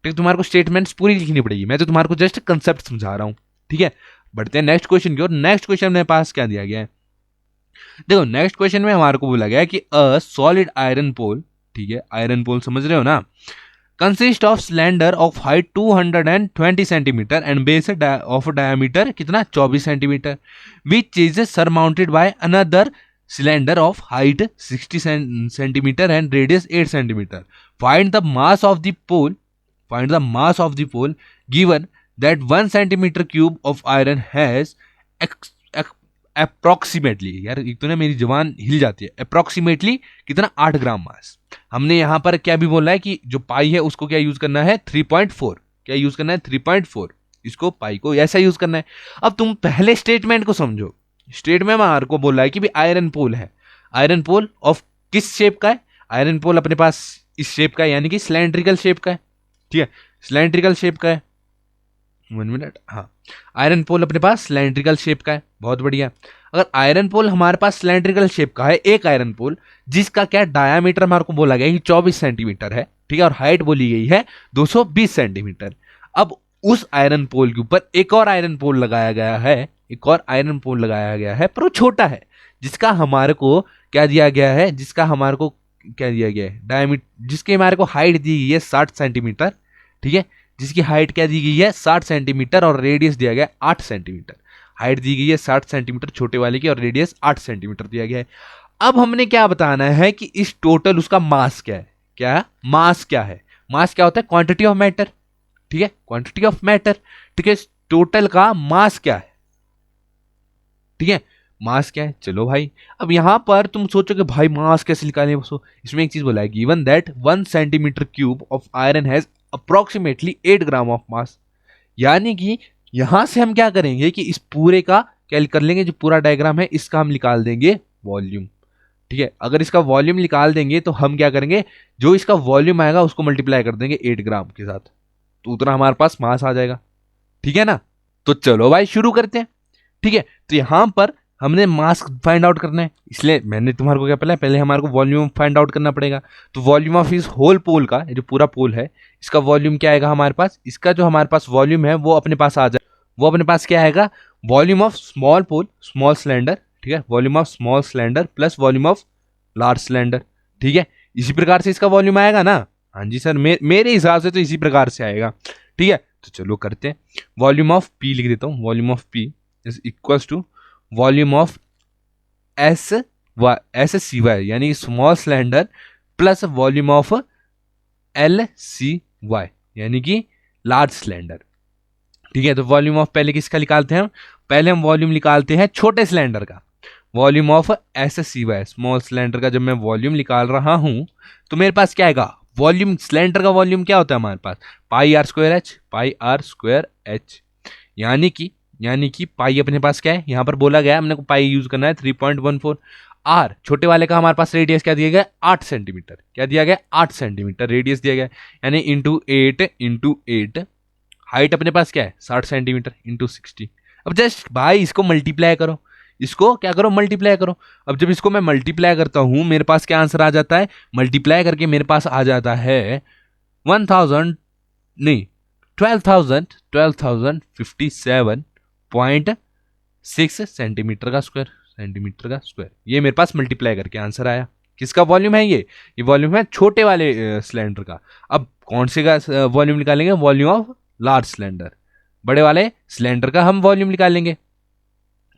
ठीक है। तुम्हारे को स्टेटमेंट्स पूरी लिखनी पड़ेगी, मैं तो तुम्हारे को जस्ट कंसेप्ट समझा रहा हूँ, ठीक है। बढ़ते हैं नेक्स्ट क्वेश्चन की ओर। नेक्स्ट क्वेश्चन मेरे पास क्या दिया गया है, देखो नेक्स्ट क्वेश्चन में हमारे को बोला गया है कि अ सॉलिड आयरन पोल, ठीक है, आयरन पोल समझ रहे हो ना, consist of cylinder of height 220 centimetre and base of diameter कितना 24 centimetre, which is surmounted by another cylinder of height 60 centimetre and radius 8 centimetre. Find the mass of the pole given that 1 centimetre cube of iron has approximately, यार एक तो ना मेरी जबान हिल जाती है, approximately कितना 8 ग्राम मास। हमने यहां पर क्या भी बोला है कि जो पाई है उसको क्या यूज करना है 3.4, क्या यूज करना है 3.4, इसको पाई को ऐसा यूज करना है। अब तुम पहले स्टेटमेंट को समझो, स्टेटमेंट में हमारे को बोला है कि भी आयरन पोल है, आयरन पोल ऑफ किस शेप का है, आयरन पोल अपने पास इस शेप का है यानी कि सिलेंड्रिकल शेप का है, ठीक है, सिलेंड्रिकल शेप का है, 1 मिनट, हाँ, आयरन पोल अपने पास सिलेंड्रिकल शेप का है, बहुत बढ़िया। अगर आयरन पोल हमारे पास सिलेंड्रिकल शेप का है, एक आयरन पोल जिसका क्या डायामीटर हमारे को बोला गया है कि 24 सेंटीमीटर है, ठीक है, और हाइट बोली गई है 220 सेंटीमीटर। अब उस आयरन पोल के ऊपर एक और आयरन पोल लगाया गया है, एक और आयरन पोल लगाया गया है, पर वो छोटा है, जिसका हमारे को क्या दिया गया है, जिसका हमारे को क्या दिया गया है डायामीटर, जिसके हमारे को हाइट दी गई है 60 सेंटीमीटर, ठीक है, जिसकी हाइट क्या दी गई है 60 सेंटीमीटर और रेडियस दिया गया है 8 सेंटीमीटर। हाइट दी गई है 60 सेंटीमीटर छोटे वाले की और रेडियस 8 सेंटीमीटर दिया गया है। अब हमने क्या बताना है कि इस टोटल उसका मास क्या है, क्या मास क्या है, मास क्या होता है क्वांटिटी ऑफ मैटर, ठीक है, क्वांटिटी ऑफ मैटर, ठीक है, टोटल का मास क्या है, ठीक है, मास क्या है। चलो भाई, अब यहां पर तुम सोचो कि भाई मास कैसे निकालें, इसमें एक चीज बोला है given that 1 centimetre cube of iron has approximately 8 gram of mass. यानी कि यहां से हम क्या करेंगे कि इस पूरे का क्या कर लेंगे, जो पूरा डायग्राम है इसका हम निकाल देंगे वॉल्यूम, ठीक है। अगर इसका वॉल्यूम निकाल देंगे तो हम क्या करेंगे, जो इसका वॉल्यूम आएगा उसको मल्टीप्लाई कर देंगे 8 ग्राम के साथ, तो उतना हमारे पास मास आ जाएगा, ठीक है ना। तो चलो भाई शुरू करते हैं, ठीक है। तो यहां पर हमने मास फाइंड आउट करना है, इसलिए मैंने तुम्हारे को क्या पहले हमारे को वॉल्यूम फाइंड आउट करना पड़ेगा। तो वॉल्यूम ऑफ इस होल पोल का, जो पूरा पोल है इसका वॉल्यूम क्या आएगा हमारे पास, इसका जो हमारे पास वॉल्यूम है वो अपने पास आ जाए, वो अपने पास क्या आएगा, volume of small pole small cylinder, ठीक है, volume of small cylinder plus volume of large cylinder, ठीक है। इसी प्रकार से इसका वॉल्यूम आएगा ना, हाँ जी सर, मेरे हिसाब से तो इसी प्रकार से आएगा, ठीक है। तो चलो करते हैं, वॉल्यूम ऑफ पी लिख देता हूँ, volume of P is equals to volume of S C Y यानी small cylinder plus volume of L C Y यानी कि लार्ज सिलेंडर, ठीक है। तो वॉल्यूम ऑफ पहले किसका निकालते हैं, पहले हम वॉल्यूम निकालते हैं छोटे सिलेंडर का, volume of S C Y small cylinder का। जब मैं वॉल्यूम निकाल रहा हूं तो मेरे पास क्या आएगा, वॉल्यूम सिलेंडर का वॉल्यूम क्या होता है हमारे पास, पाई आर स्क्वायर एच यानी कि पाई अपने पास क्या है, यहाँ पर बोला गया है हमने को पाई यूज करना है 3.14। आर छोटे वाले का हमारे पास रेडियस क्या दिया गया, 8 सेंटीमीटर। क्या दिया गया, 8 सेंटीमीटर रेडियस दिया गया, यानी इंटू 8 हाइट अपने पास क्या है 60 सेंटीमीटर इंटू 60। अब जस्ट भाई इसको मल्टीप्लाई करो, इसको क्या करो, मल्टीप्लाई करो। अब जब इसको मैं मल्टीप्लाई करता हूं मेरे पास क्या आंसर आ जाता है, मल्टीप्लाई करके मेरे पास आ जाता है 1000 नहीं 12,57.6 सेंटीमीटर का स्क्वायर। ये मेरे पास मल्टीप्लाई करके आंसर आया। किसका वॉल्यूम है ये वॉल्यूम है छोटे वाले सिलेंडर का। अब कौन से का वॉल्यूम निकालेंगे, वॉल्यूम ऑफ लार्ज सिलेंडर। बड़े वाले सिलेंडर का हम वॉल्यूम निकालेंगे,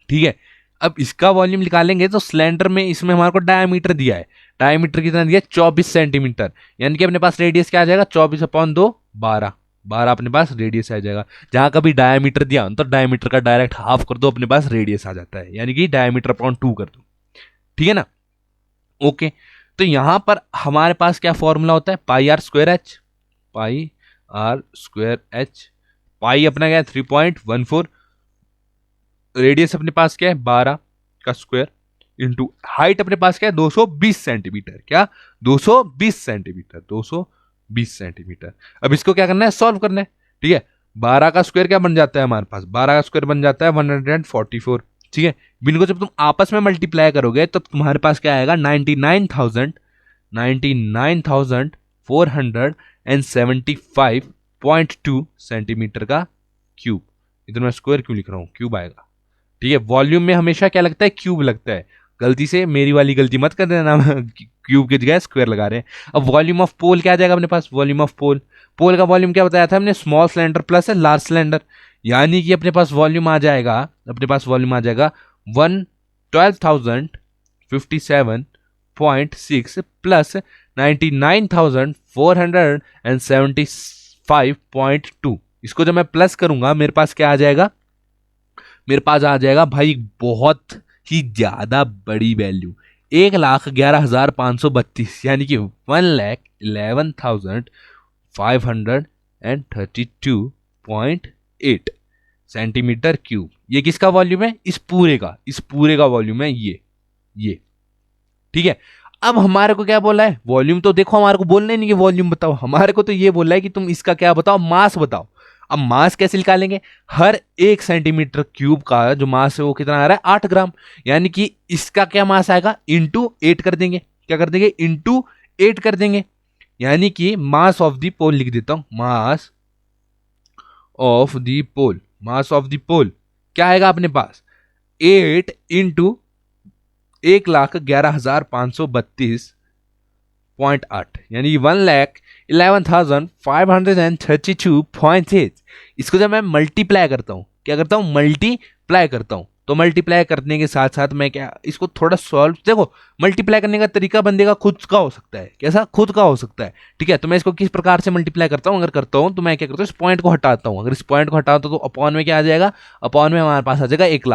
ठीक है। अब इसका वॉल्यूम निकालेंगे तो सिलेंडर में इसमें हमारे को डायमीटर दिया है, डायमीटर कितना दिया है 24 सेंटीमीटर, यानी कि अपने पास रेडियस क्या आ जाएगा 24/2 12 अपने पास रेडियस आ जाएगा। जहां कभी डायमीटर दिया तो डायमीटर का डायरेक्ट हाफ कर दो, अपने पास रेडियस आ जाता है, यानी कि डायमीटर अपॉन 2 कर दो, ठीक है ना। ओके, तो यहां पर हमारे पास क्या फॉर्मूला होता है, पाई आर स्क्वायर एच, पाई अपना क्या है 3.14, रेडियस अपने पास क्या है 12 का स्क्वायर इंटू हाइट अपने पास क्या है 220 सेंटीमीटर, क्या 220 सेंटीमीटर। अब इसको क्या करना है, सॉल्व करना है, ठीक है। 12 का स्क्वायर क्या बन जाता है हमारे पास, 12 का स्क्वायर बन जाता है 144, ठीक है। इनको जब तुम आपस में मल्टीप्लाई करोगे तो तुम्हारे पास क्या आएगा 99,475.2 सेंटीमीटर का क्यूब। इधर मैं स्क्वायर क्यों लिख रहा हूं, क्यूब आएगा, ठीक है। वॉल्यूम में हमेशा क्या लगता है, क्यूब लगता है। गलती से मेरी वाली गलती मत कर देना, क्यूब की जगह स्क्वायर लगा रहे हैं। अब वॉल्यूम ऑफ पोल क्या आ जाएगा अपने पास, वॉल्यूम ऑफ पोल का वॉल्यूम क्या बताया था हमने, small cylinder plus large cylinder, यानी कि अपने पास वॉल्यूम आ जाएगा 12,057.6 प्लस 99,475.2। इसको जब मैं प्लस करूंगा मेरे पास क्या आ जाएगा, मेरे पास आ जाएगा भाई बहुत ही ज्यादा बड़ी वैल्यू 1,11,532, यानी कि 1,11,532.8 सेंटीमीटर क्यूब। ये किसका वॉल्यूम है, इस पूरे का वॉल्यूम है ये, ठीक है। अब हमारे को क्या बोला है, वॉल्यूम तो देखो हमारे को बोलना ही नहीं कि वॉल्यूम बताओ, हमारे को तो ये बोला है कि तुम इसका क्या बताओ, मास बताओ। अब मास कैसे निकालेंगे, हर 1 सेंटीमीटर क्यूब का जो मास है वो कितना आ रहा है 8 ग्राम, यानी कि इसका क्या मास आएगा इंटू 8 कर देंगे, क्या कर देंगे इंटू 8 कर देंगे, यानी कि मास ऑफ द पोल लिख देता हूं, मास ऑफ द पोल क्या आएगा अपने पास 8 इंटू 1,11,532.8, यानी 1,11,532.8। इसको जब मैं मल्टीप्लाई करता हूं, क्या करता हूं मल्टीप्लाई करता हूं, तो मल्टीप्लाई करने के साथ साथ मैं क्या इसको थोड़ा सॉल्व, देखो मल्टीप्लाई करने का तरीका बंदे का खुद का हो सकता है, कैसा खुद का हो सकता है, ठीक है। तो मैं इसको किस प्रकार से मल्टीप्लाई करता हूं, अगर करता हूं तो मैं क्या करता हूं इस पॉइंट को हटाता हूं, अगर इस पॉइंट को हटाता हूं तो अपॉन में क्या आ जाएगा, अपॉन में हमारे पास आ जाएगा 1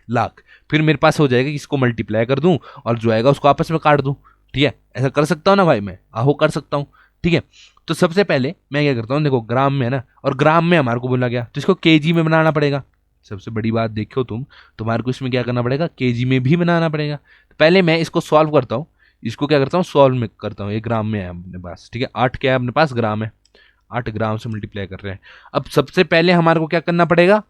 लाख। फिर मेरे पास हो जाएगा कि इसको मल्टीप्लाई कर दूं और जो आएगा उसको आपस में काट दूं, ठीक है। ऐसा कर सकता हूं ना भाई, मैं आहो कर सकता हूं, ठीक है। तो सबसे पहले मैं क्या करता हूं, देखो ग्राम में है ना, और ग्राम में हमारे को बोला गया तो इसको केजी में बनाना पड़ेगा। सबसे बड़ी बात देखो तुम्हारे को इसमें क्या करना पड़ेगा, केजी में भी बनाना पड़ेगा। तो पहले मैं इसको सॉल्व करता हूँ, इसको क्या करता हूँ सॉल्व में करता हूँ। ये ग्राम में है अपने पास, ठीक है। 8 क्या है अपने पास, ग्राम है, 8 ग्राम से मल्टीप्लाई कर रहे हैं। अब सबसे पहले हमारे को क्या करना पड़ेगा,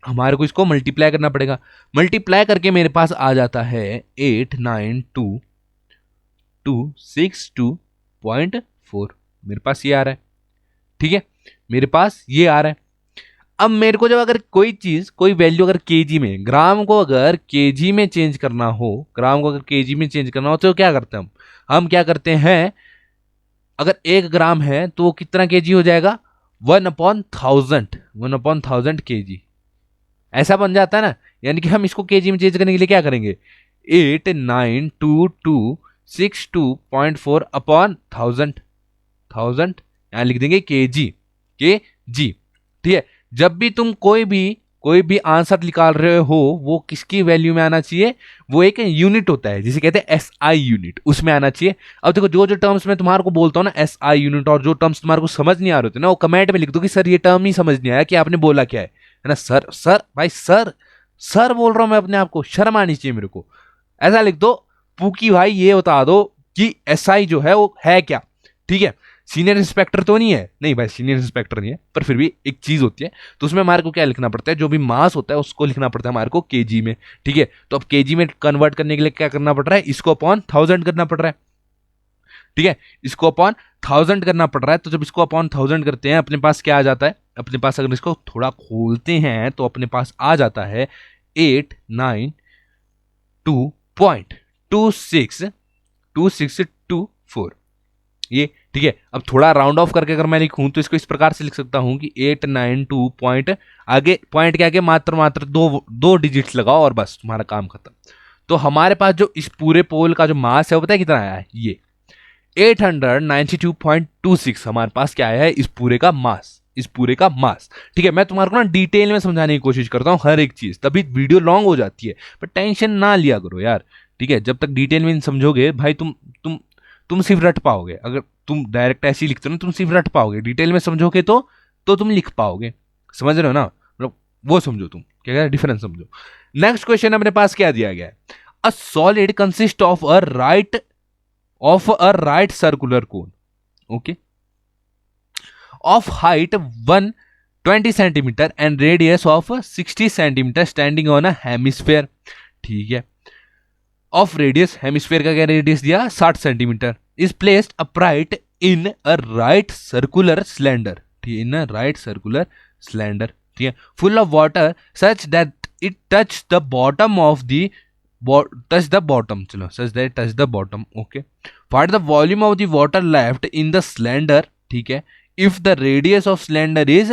हमारे को इसको मल्टीप्लाई करना पड़ेगा। मल्टीप्लाई करके मेरे पास आ जाता है 892262.4, मेरे पास ये आ रहा है, ठीक है, मेरे पास ये आ रहा है। अब मेरे को जब अगर कोई चीज कोई वैल्यू अगर केजी में, ग्राम को अगर केजी में चेंज करना हो, तो क्या करते हैं हम क्या करते हैं, अगर 1 ग्राम है तो वो कितना केजी हो जाएगा 1/1000 केजी, ऐसा बन जाता है ना। यानी कि हम इसको केजी में चेंज करने के लिए क्या करेंगे 892262.4 अपॉन 1000 यहां लिख देंगे केजी, ठीक है। जब भी तुम कोई भी आंसर निकाल रहे हो वो किसकी वैल्यू में आना चाहिए, वो एक यूनिट होता है जिसे कहते हैं एसआई यूनिट, उसमें आना चाहिए। अब देखो जो टर्म्स मैं तुम्हारे को बोलता हूँ ना एसआई यूनिट, और जो टर्म्स तुम्हारे को समझ नहीं आ रहे थे ना वो कमेंट में लिख दो कि सर ये टर्म ही समझ नहीं आया कि आपने बोला क्या है, है ना। सर सर भाई सर सर बोल रहा हूं मैं अपने आप को, शर्म आनी चाहिए मेरे को। ऐसा लिख दो पूकी भाई ये बता दो कि एसआई जो है वो है क्या, ठीक है। सीनियर इंस्पेक्टर तो नहीं है, नहीं भाई सीनियर इंस्पेक्टर नहीं है, पर फिर भी एक चीज होती है। तो उसमें हमारे को क्या लिखना पड़ता है, जो भी मास होता है उसको लिखना पड़ता है हमारे को केजी में, ठीक है। तो अब केजी में कन्वर्ट करने के लिए क्या करना पड़ रहा है, इसको अपॉन 1000 करना पड़ रहा है, ठीक है। इसको अपॉन 1000 करना पड़ रहा है। तो जब इसको अपॉन 1000 करते हैं अपने पास क्या आ जाता है, अपने पास अगर इसको थोड़ा खोलते हैं तो अपने पास आ जाता है 892.262624 ये, ठीक है। अब थोड़ा राउंड ऑफ करके अगर मैं लिखूं तो इसको इस प्रकार से लिख सकता हूं कि 892 पॉइंट, आगे पॉइंट के आगे मात्र दो डिजिट्स लगाओ और बस तुम्हारा काम खत्म। तो हमारे पास जो इस पूरे पोल का जो मास है वो पता है कितना आया है, ये 892.26 हमारे पास क्या आया है, इस पूरे का मास, इस पूरे का मास, ठीक है। मैं तुम्हारे को ना डिटेल में समझाने की कोशिश करता हूं हर एक चीज, तभी वीडियो लॉन्ग हो जाती है, पर टेंशन ना लिया करो यार, ठीक है। जब तक डिटेल में समझोगे भाई तुम सिर्फ रट पाओगे। अगर तुम डायरेक्ट ऐसे ही लिखते हो ना तुम सिर्फ रट पाओगे, डिटेल में समझोगे तो तुम लिख पाओगे, समझ रहे हो ना, मतलब वो समझो, तुम क्या कह रहे डिफरेंस समझो। नेक्स्ट क्वेश्चन अपने पास क्या दिया गया है, a solid consist of a right circular cone, okay, of height 120 centimeter and radius of 60 centimeter standing on a hemisphere, ठीक है। ऑफ रेडियस, हेमिस्फेयर का क्या रेडियस दिया 60 centimetre, is placed upright in a right circular cylinder, ठीक है, इन a right circular cylinder, ठीक है, full of water such that it touch the bottom of the touch the bottom, चलो such that touch the bottom, okay, find the volume of the water left in the cylinder, ठीक है, if the radius of cylinder is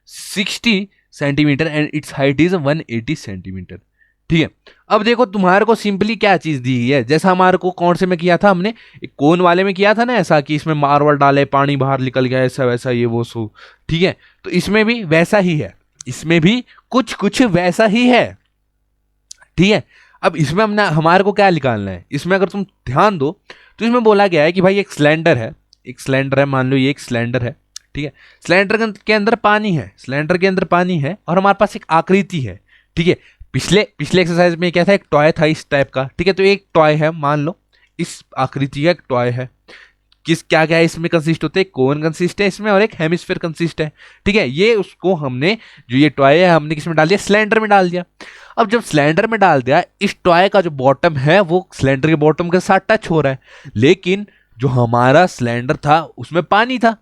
60 centimetre and its height is 180 centimetre, ठीक है। अब देखो तुम्हारे को simply क्या चीज दी है, जैसा हमारे को कौन से में किया था, हमने एक कोन वाले में किया था ना ऐसा कि इसमें मार्बल डाले पानी बाहर निकल गया ऐसा वैसा ये वो सो, ठीक है। तो इसमें भी वैसा ही है, इसमें भी कुछ वैसा ही है, ठीक है। अब इसमें हमने हमारे को क्या निकालना है, इसमें अगर तुम ध्यान दो तो इसमें बोला गया है कि भाई एक सिलेंडर है, मान लो ये एक सिलेंडर है, ठीक है। सिलेंडर के अंदर पानी है, सिलेंडर के अंदर पानी है और हमारे पास एक आकृति है, ठीक है। पिछले एक्सरसाइज में क्या था, एक टॉय था इस टाइप का, ठीक है। तो एक टॉय है, मान लो इस आकृति का एक टॉय है, क्या क्या है इसमें कंसिस्ट होते हैं, कोन कंसिस्ट है इसमें और एक हेमिस्फीयर कंसिस्ट है, ठीक है। ये उसको हमने जो ये टॉय है हमने किस में डाल दिया, सिलेंडर में डाल दिया। अब जब सिलेंडर में डाल दिया, इस टॉय का जो बॉटम है वो सिलेंडर के बॉटम के साथ टच हो रहा है, लेकिन जो हमारा सिलेंडर था उसमें पानी था,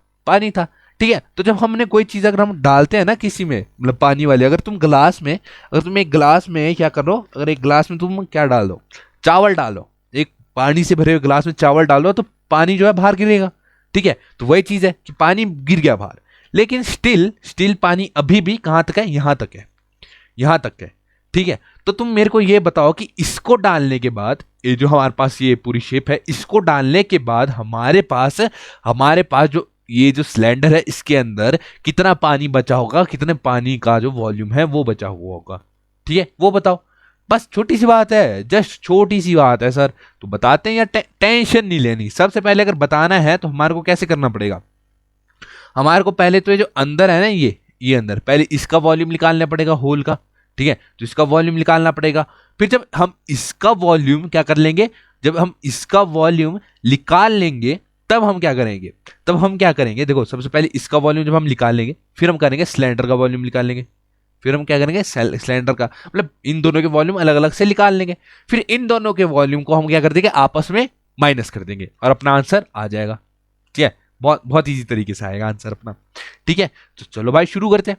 ठीक है। तो जब हमने कोई चीज अगर हम डालते हैं ना किसी में, मतलब पानी वाले, अगर तुम एक गिलास में क्या करो, अगर एक गिलास में तुम क्या डाल दो, चावल डालो, एक पानी से भरे हुए गिलास में चावल डालो तो पानी जो है बाहर गिरेगा, ठीक है। तो वही चीज है कि पानी गिर गया बाहर, लेकिन स्टिल पानी अभी भी कहां तक है, यहां तक है, ठीक है। तो तुम मेरे को ये बताओ कि इसको डालने के बाद, ये जो हमारे पास ये पूरी शेप है, इसको डालने के बाद हमारे पास जो ये जो सिलेंडर है इसके अंदर कितना पानी बचा होगा, कितने पानी का जो वॉल्यूम है वो बचा हुआ होगा, ठीक है, वो बताओ। बस छोटी सी बात है, जस्ट छोटी सी बात है सर, तो बताते हैं यार, टेंशन नहीं लेनी। सबसे पहले अगर बताना है तो हमारे को कैसे करना पड़ेगा, हमारे को पहले तो ये जो अंदर है ना, ये अंदर, पहले इसका वॉल्यूम निकालना पड़ेगा होल का, ठीक है। तो इसका वॉल्यूम निकालना पड़ेगा, फिर जब हम इसका वॉल्यूम क्या कर लेंगे, जब हम इसका वॉल्यूम निकाल लेंगे तब हम क्या करेंगे, देखो सबसे पहले इसका वॉल्यूम जब हम निकाल लेंगे फिर हम करेंगे सिलेंडर का वॉल्यूम निकाल लेंगे, फिर हम क्या करेंगे सिलेंडर का, मतलब इन दोनों के वॉल्यूम अलग अलग से निकाल लेंगे, फिर इन दोनों के वॉल्यूम को हम क्या कर देंगे, आपस में माइनस कर देंगे और अपना आंसर आ जाएगा, ठीक है। बहुत इजी तरीके से आएगा आंसर अपना, ठीक है। तो चलो भाई शुरू करते हैं,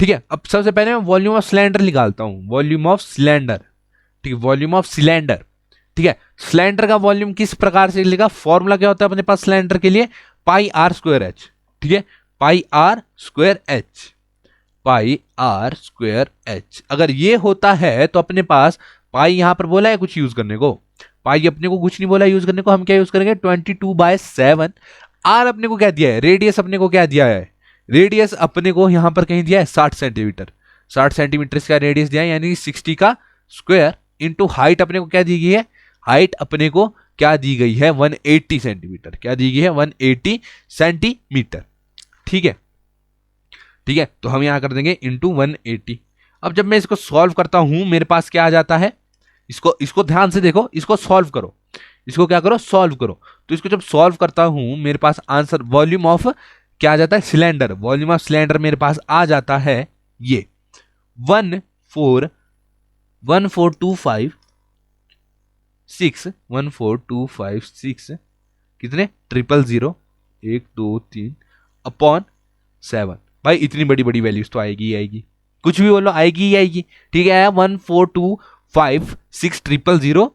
ठीक है। अब सबसे पहले मैं वॉल्यूम ऑफ सिलेंडर निकालता हूं, वॉल्यूम ऑफ सिलेंडर, ठीक है, वॉल्यूम ऑफ सिलेंडर, ठीक है। सिलेंडर का वॉल्यूम किस प्रकार से लिखा, फॉर्मूला क्या होता है अपने पास सिलेंडर के लिए, पाई आर स्क्वायर एच, ठीक है, पाई आर स्क्वायर एच। अगर ये होता है तो अपने पास पाई यहां पर बोला है कुछ यूज करने को, पाई अपने को कुछ नहीं बोला यूज करने को, हम क्या यूज करेंगे 22/7। आर अपने को क्या दिया है, रेडियस अपने को क्या दिया है, रेडियस अपने को यहां पर कहीं दिया है 60 सेंटीमीटर, 60 सेंटीमीटर का रेडियस दिया है, यानी 60 का स्क्वायर इंटू हाइट अपने को क्या दी गई है, हाइट अपने को क्या दी गई है 180 सेंटीमीटर, क्या दी गई है 180 सेंटीमीटर, ठीक है। ठीक है, तो हम यहाँ कर देंगे इंटू 180। अब जब मैं इसको सॉल्व करता हूं मेरे पास क्या आ जाता है, इसको इसको ध्यान से देखो, इसको सॉल्व करो, इसको क्या करो, सॉल्व करो। तो इसको जब सॉल्व करता हूं मेरे पास आंसर वॉल्यूम ऑफ क्या आ जाता है, सिलेंडर, वॉल्यूम ऑफ सिलेंडर मेरे पास आ जाता है ये 14256 कितने, 000 1 2 3 अपॉन 7। भाई इतनी बड़ी बड़ी वैल्यूज तो आएगी ही आएगी, कुछ भी बोलो आएगी ही आएगी। ठीक है, 14256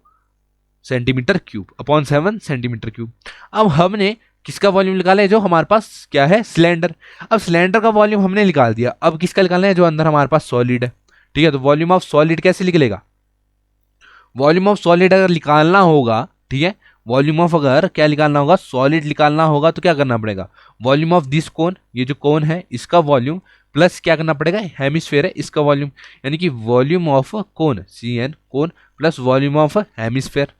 centimetre cube upon 7 centimetre cube. अब हमने किसका वॉल्यूम निकाला है, जो हमारे पास क्या है, सिलेंडर। अब सिलेंडर का वॉल्यूम हमने निकाल दिया, अब किसका निकालना है, जो अंदर हमारे पास सॉलिड है। ठीक है, तो वॉल्यूम ऑफ सॉलिड कैसे निकलेगा, वॉल्यूम ऑफ सॉलिड अगर निकालना होगा, ठीक है, वॉल्यूम ऑफ अगर क्या निकालना होगा, सॉलिड निकालना होगा, तो क्या करना पड़ेगा, वॉल्यूम ऑफ दिस कोन, ये जो कोन है इसका वॉल्यूम प्लस क्या करना पड़ेगा, हेमिस्फेयर है इसका वॉल्यूम, यानी कि volume of cone CN cone plus volume of hemisphere.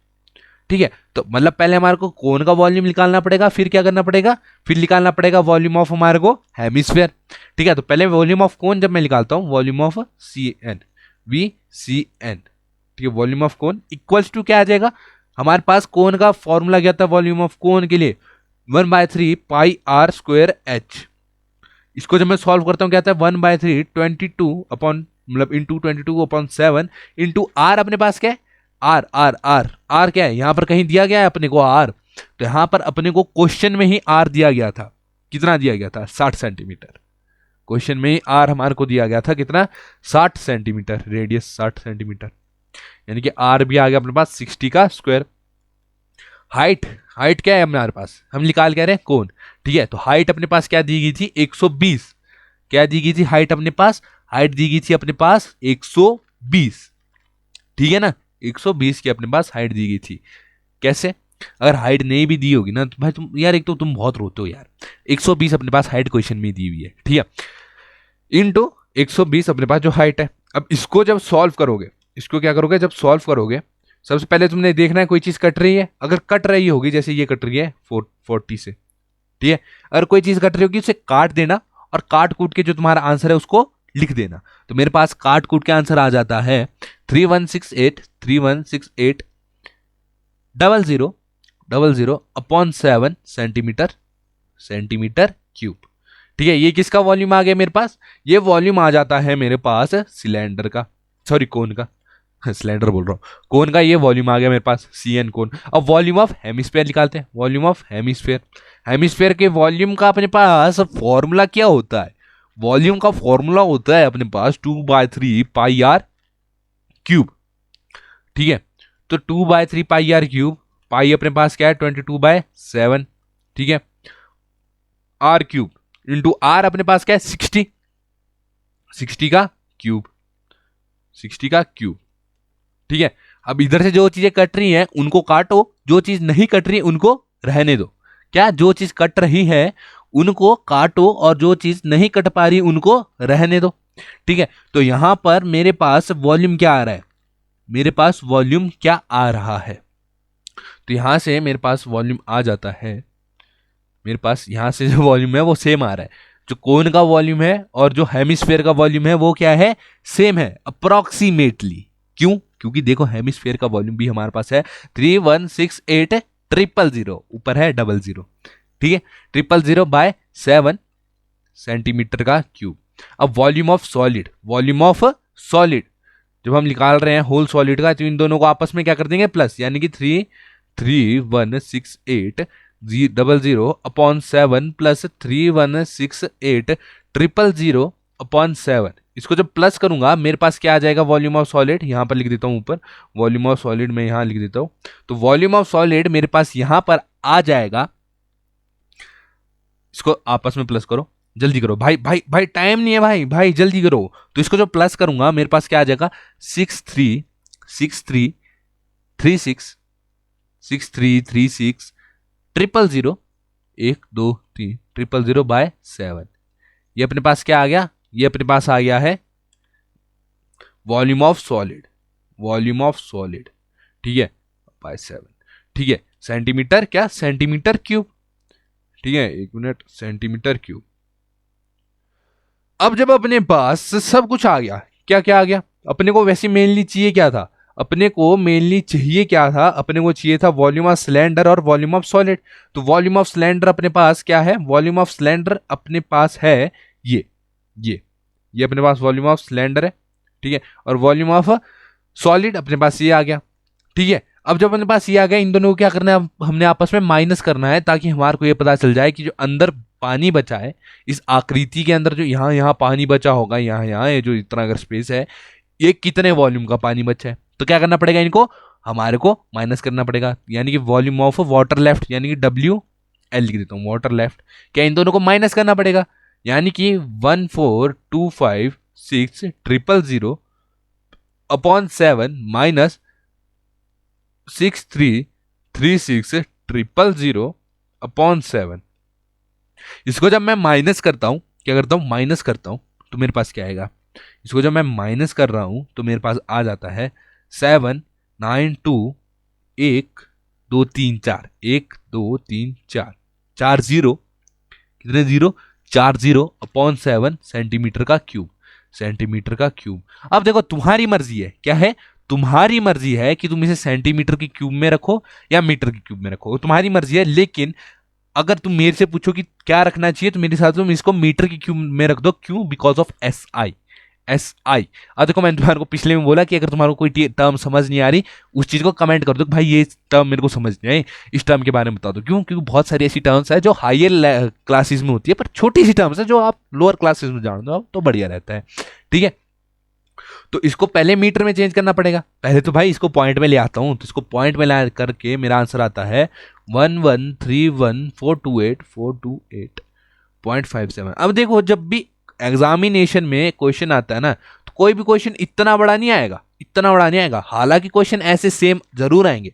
ठीक है, तो मतलब पहले हमारे को कोन का वॉल्यूम निकालना पड़ेगा, फिर क्या करना पड़ेगा, फिर निकालना पड़ेगा वॉल्यूम ऑफ हमारे को हेमिस्फेयर। ठीक है, तो पहले वॉल्यूम ऑफ कोन जब मैं निकालता हूं, वॉल्यूम ऑफ CN VCN, ठीक है, volume of cone equals to क्या आ जाएगा, हमारे पास कोन का फॉर्मूला क्या था वॉल्यूम ऑफ कोन के लिए, 1/3 पाई R स्क्वायर H। इसको जब मैं सॉल्व करता हूं क्या आता है, 1/3 22 अपॉन मतलब इंटू 22 अपॉन 7 इंटू R, अपने पास क्या है, आर आर आर आर क्या है, यहां पर कहीं दिया गया है अपने को आर, तो यहां पर अपने को क्वेश्चन में ही आर दिया गया था, कितना दिया गया था, 60 सेंटीमीटर। क्वेश्चन में ही आर हमारे को दिया गया था कितना, 60 सेंटीमीटर, रेडियस 60 सेंटीमीटर, यानी कि आर भी आ गया अपने पास 60 का स्क्वायर। हाइट, हाइट क्या है हमारे पास, हम निकाल कह रहे हैं कोन। ठीक है, तो हाइट अपने पास क्या दी गई थी, 120। क्या दी गई थी हाइट अपने पास, हाइट दी गई थी अपने पास 120। ठीक है ना, 120 की अपने पास हाइट दी गई थी। कैसे, अगर हाइट नहीं भी दी होगी ना तो भाई तुम यार, एक तो तुम बहुत रोते हो यार, 120 अपने पास हाइट क्वेश्चन में दी हुई है, ठीक है, इनटू 120 अपने पास जो हाइट है। अब इसको जब सॉल्व करोगे, इसको क्या करोगे, जब सॉल्व करोगे सबसे पहले तुमने देखना है कोई चीज कट रही है, अगर कट रही होगी जैसे ये कट रही है 40 से, ठीक है, अगर कोई चीज कट रही होगी उसे काट देना और काट कूट के जो तुम्हारा आंसर है उसको लिख देना। तो मेरे पास काट कूट के आंसर आ जाता है 3168 0000 अपॉन 7 सेंटीमीटर क्यूब। ठीक है, ये किसका वॉल्यूम आ गया मेरे पास, ये वॉल्यूम आ जाता है मेरे पास सिलेंडर का, सॉरी कोन का, सिलेंडर बोल रहा हूं, कोन का ये वॉल्यूम आ गया मेरे पास CN कोन। अब वॉल्यूम ऑफ हेमिस्फेयर निकालते हैं, वॉल्यूम ऑफ हेमिस्फेयर, हेमिस्फेयर के वॉल्यूम का अपने पास फॉर्मूला क्या होता है, वॉल्यूम का फॉर्मूला होता है अपने पास 2/3 पाई R क्यूब। ठीक है, तो 2/3 पाई R क्यूब, पाई अपने पास क्या है 22/7, ठीक है, R क्यूब इंटू R अपने पास क्या है 60 का क्यूब, 60 का क्यूब। ठीक है, अब इधर से जो चीजें कट रही हैं उनको काटो, जो चीज नहीं कट रही उनको रहने दो। क्या, जो चीज कट रही है उनको काटो और जो चीज नहीं कट पा रही उनको रहने दो। ठीक है, तो यहां पर मेरे पास वॉल्यूम क्या आ रहा है, मेरे पास वॉल्यूम क्या आ रहा है, तो यहां से मेरे पास वॉल्यूम आ जाता है, मेरे पास यहां से जो वॉल्यूम है वो सेम आ रहा है, जो कोन का वॉल्यूम है और जो हेमिस्फेयर का वॉल्यूम है वो क्या है, सेम है अप्रोक्सीमेटली। क्यों, क्योंकि देखो हेमिस्फेयर का वॉल्यूम भी हमारे पास है 3168 ऊपर है 00, ठीक है, 000/7 सेंटीमीटर का क्यूब। अब volume of solid, volume of solid जब हम निकाल रहे हैं होल सॉलिड का, तो इन दोनों को आपस में क्या कर देंगे प्लस, यानी कि 3168 अपॉन 7 प्लस 3168 अपॉन 7, इसको जब प्लस करूंगा मेरे पास क्या आ जाएगा, वॉल्यूम ऑफ सॉलिड, यहां पर लिख देता हूं ऊपर, वॉल्यूम ऑफ सॉलिड में यहां लिख देता हूं, तो वॉल्यूम ऑफ सॉलिड मेरे पास यहां पर आ जाएगा, इसको आपस में प्लस करो, जल्दी करो भाई भाई भाई, टाइम नहीं है भाई भाई, जल्दी करो। तो इसको जो प्लस करूंगा मेरे पास क्या आ जाएगा 6336 000 1 2 3 000/7, ये अपने पास क्या आ गया, ये अपने पास आ गया है volume of solid, volume of solid, ठीक है, बाय 7, ठीक है, सेंटीमीटर क्या, सेंटीमीटर क्यूब, ठीक है, 1 मिनट, सेंटीमीटर क्यूब। अब जब अपने पास सब कुछ आ गया, क्या क्या आ गया, अपने को वैसे मेनली चाहिए क्या था, अपने को मेनली चाहिए क्या था, अपने को चाहिए था वॉल्यूम ऑफ सिलेंडर और वॉल्यूम ऑफ सॉलिड। तो वॉल्यूम ऑफ सिलेंडर अपने पास क्या है, वॉल्यूम ऑफ सिलेंडर अपने पास है ये ये अपने पास वॉल्यूम ऑफ सिलेंडर है, ठीक है, और वॉल्यूम ऑफ सॉलिड अपने पास ये आ गया, ठीक है। अब जब अपने पास ये आ गया, इन दोनों को क्या करना है, हमने आपस में माइनस करना है, ताकि हमारे को ये पता चल जाए कि जो अंदर पानी बचा है इस आकृति के अंदर, जो यहाँ यहाँ पानी बचा होगा, यहाँ ये जो इतना अगर स्पेस है, ये कितने वॉल्यूम का पानी बचा है। तो क्या करना पड़ेगा, इनको हमारे को माइनस करना पड़ेगा, यानी कि वॉल्यूम ऑफ वाटर लेफ्ट, यानी कि WL लिख देता हूँ, वाटर लेफ्ट, क्या इन दोनों को माइनस करना पड़ेगा, यानी कि 1425600 अपॉन 7 माइनस 6336000 अपॉन 7। इसको जब मैं माइनस करता हूं, क्या करता हूं, माइनस करता हूं, तो मेरे पास क्या आएगा, इसको जब मैं माइनस कर रहा हूं तो मेरे पास आ जाता है 7921234, 1 2 3 4, 4 जीरो, कितने जीरो, 4 जीरो अपॉन 7 सेंटीमीटर का क्यूब, सेंटीमीटर का क्यूब। अब देखो तुम्हारी मर्जी है, क्या है, तुम्हारी मर्जी है कि तुम इसे सेंटीमीटर के क्यूब में रखो या मीटर के क्यूब में रखो, तुम्हारी मर्जी है। लेकिन अगर तुम मेरे से पूछो कि क्या रखना चाहिए, तो मेरे साथ तुम इसको मीटर के क्यूब में रख दो, क्यों, बिकॉज ऑफ SI। अब देखो मैंने तुम्हारे को पिछले में बोला कि अगर तुम्हारे को कोई टर्म समझ नहीं आ रही, उस चीज को कमेंट कर दो, भाई ये टर्म मेरे को समझ नहीं आई, इस टर्म के बारे में बता दो। क्यों, क्योंकि बहुत सारी ऐसी टर्म्स है जो हायर क्लासेस में होती है, पर छोटी सी टर्म्स है जो आप लोअर क्लासेस में जान दो तो बढ़िया रहता है, ठीक है। तो इसको पहले मीटर में चेंज करना पड़ेगा, पहले तो भाई इसको पॉइंट में ले आता हूं, तो इसको पॉइंट में ला करके मेरा आंसर आता है 1131428.57। अब देखो जब भी एग्जामिनेशन में क्वेश्चन आता है ना, तो कोई भी क्वेश्चन इतना बड़ा नहीं आएगा, इतना बड़ा नहीं आएगा, हालांकि क्वेश्चन ऐसे सेम जरूर आएंगे,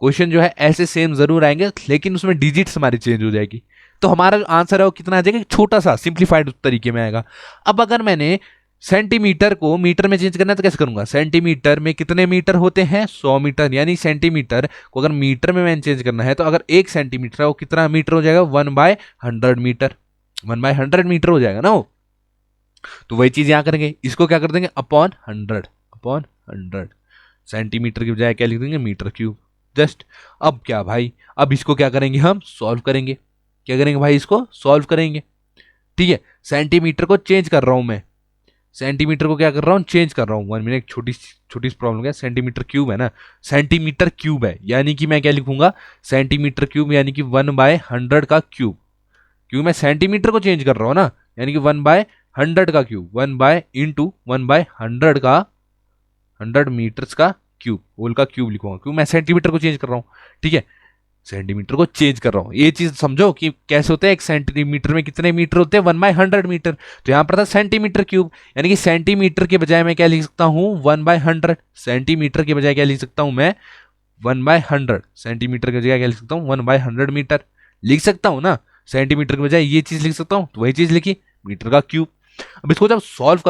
क्वेश्चन जो है ऐसे सेम जरूर आएंगे, लेकिन उसमें डिजिट्स हमारी चेंज हो जाएगी। तो हमारा जो आंसर है वो कितना आ जाएगा, छोटा सा सिंप्लीफाइड तरीके में आएगा। अब अगर मैंने सेंटीमीटर को मीटर में चेंज करना है तो कैसे करूंगा, सेंटीमीटर में कितने मीटर होते हैं, 100 मीटर, यानी सेंटीमीटर को अगर मीटर में मैंने चेंज करना है, तो अगर 1 सेंटीमीटर है वो कितना मीटर हो जाएगा, 1/100 मीटर, 1/100 मीटर हो जाएगा ना वो। तो वही चीज यहां करेंगे, इसको क्या कर देंगे, अपॉन 100, सेंटीमीटर की बजाय क्या लिख देंगे, मीटर क्यूब, जस्ट। अब क्या भाई, अब इसको क्या करेंगे, हम सॉल्व करेंगे, क्या करेंगे भाई, इसको सॉल्व करेंगे, ठीक है। सेंटीमीटर को चेंज कर रहा हूं मैं, सेंटीमीटर को क्या कर रहा हूं, चेंज कर रहा हूं। 1 मिनट, छोटी छोटी प्रॉब्लम क्या, सेंटीमीटर क्यूब है ना, सेंटीमीटर क्यूब है, यानी कि मैं क्या लिखूंगा, सेंटीमीटर क्यूब, यानी कि 1/100 का क्यूब, क्योंकि मैं सेंटीमीटर को चेंज कर रहा हूं ना, यानी कि 1/100 का क्यूब, 1/100 का 100 मीटर्स का क्यूब, होल का क्यूब लिखूंगा, क्योंकि मैं सेंटीमीटर को चेंज कर रहा हूं, ठीक है, सेंटीमीटर को चेंज कर रहा हूं। ये चीज समझो कि कैसे होता है, एक सेंटीमीटर में कितने मीटर होते हैं, 1/100 मीटर। तो यहां पर था सेंटीमीटर क्यूब, यानी कि सेंटीमीटर के बजाय मैं क्या लिख सकता हूं, 1/100, सेंटीमीटर के बजाय क्या लिख सकता हूं मैं, 1/100, सेंटीमीटर के बजाय क्या लिख सकता हूं, 1/100 मीटर लिख सकता हूं ना, सेंटीमीटर के बजाय ये चीज लिख सकता हूं, तो वही चीज लिखी, मीटर का क्यूब। अब इसको जब सॉल्व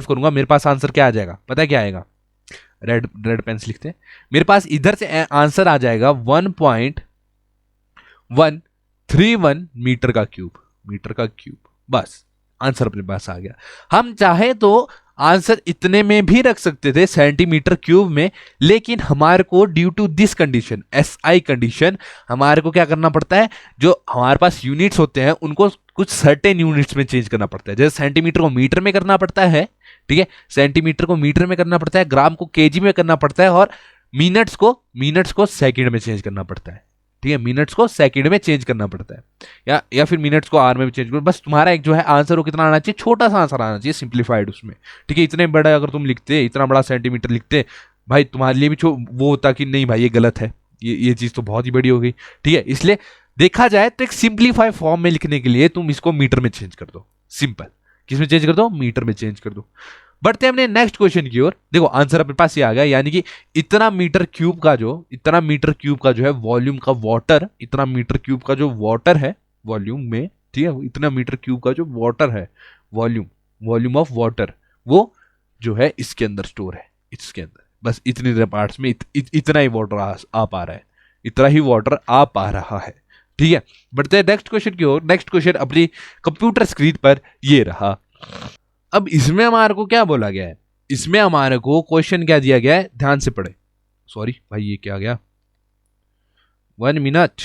करूंगा, मेरे पास आंसर क्या आ जाएगा, पता है क्या आएगा, रेड पेन से लिखते हैं, मेरे पास इधर से आंसर आ जाएगा 1.131 मीटर का क्यूब, बस आंसर अपने पास आ गया। हम चाहे तो आंसर इतने में भी रख सकते थे, सेंटीमीटर क्यूब में, लेकिन हमारे को due to this condition, SI condition, हमारे को क्या करना पड़ता है, जो हमारे पास यूनिट्स होते हैं उनको कुछ सर्टेन यूनिट्स में चेंज करना पड़ता है। जैसे सेंटीमीटर को मीटर में करना पड़ता है, ठीक है, सेंटीमीटर को मीटर में करना पड़ता है, ग्राम को केजी में करना पड़ता है, और मिनट्स को सेकंड में चेंज करना पड़ता है, ठीक है, मिनट्स को सेकंड में चेंज करना पड़ता है, या फिर मिनट्स को आवर में भी चेंज करो। बस तुम्हारा एक जो है आंसर वो कितना आना चाहिए, छोटा सा आंसर आना चाहिए, सिंप्लीफाइड उसमें, ठीक है। इतने बड़ा अगर तुम लिखते, इतना बड़ा सेंटीमीटर लिखते, भाई तुम्हारे लिए भी वो होता कि नहीं भाई ये गलत है, ये चीज तो बहुत ही बड़ी हो गई, ठीक है। इसलिए देखा जाए तो एक सिंप्लीफाइड फॉर्म में लिखने के लिए तुम इसको मीटर में चेंज कर दो, सिंपल, किसमें चेंज कर दो, मीटर में चेंज कर दो। बढ़ते हैं हमने नेक्स्ट क्वेश्चन की ओर। देखो आंसर अपने पास ये आ गया, यानी कि इतना मीटर क्यूब का जो है वॉल्यूम का वाटर, इतना मीटर क्यूब का जो वाटर है वॉल्यूम में, ठीक है, इतना मीटर क्यूब का जो वाटर है वॉल्यूम ऑफ वाटर, वो जो है इसके अंदर स्टोर है, इसके अंदर, बस इतने पार्ट्स में इतना ही वाटर आ पा रहा है, इतना ही वाटर आ पा रहा है, ठीक है। बढ़ते हैं नेक्स्ट क्वेश्चन की ओर। नेक्स्ट क्वेश्चन अपनी कंप्यूटर स्क्रीन पर ये रहा, अब इसमें हमारे को क्या बोला गया है, इसमें हमारे को क्वेश्चन क्या दिया गया है, ध्यान से पढ़े। सॉरी भाई ये क्या गया, 1 मिनट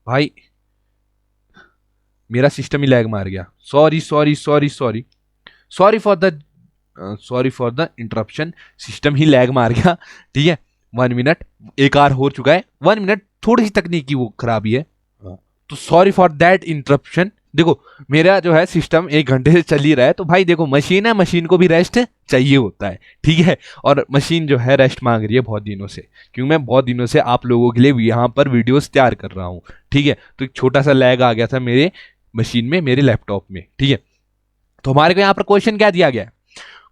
भाई, मेरा सिस्टम ही लैग मार गया। Sorry sorry sorry sorry sorry for the interruption, system he lag मार गया। ठीक है 1 मिनट, एक आर हो चुका है, 1 मिनट थोड़ी सी तकनीकी वो खराबी है, तो सॉरी फॉर दैट इंटरप्शन। देखो मेरा जो है सिस्टम 1 घंटे से चल ही रहा है, तो भाई देखो मशीन है, मशीन को भी रेस्ट चाहिए होता है। ठीक है, और मशीन जो है रेस्ट मांग रही है बहुत दिनों से, क्योंकि मैं बहुत दिनों से आप लोगों के लिए यहाँ पर वीडियोस तैयार कर रहा हूँ। ठीक है, तो एक छोटा सा लैग आ गया था मेरे मशीन में, मेरे लैपटॉप में। ठीक है, तो हमारे को यहाँ पर क्वेश्चन क्या दिया गया है,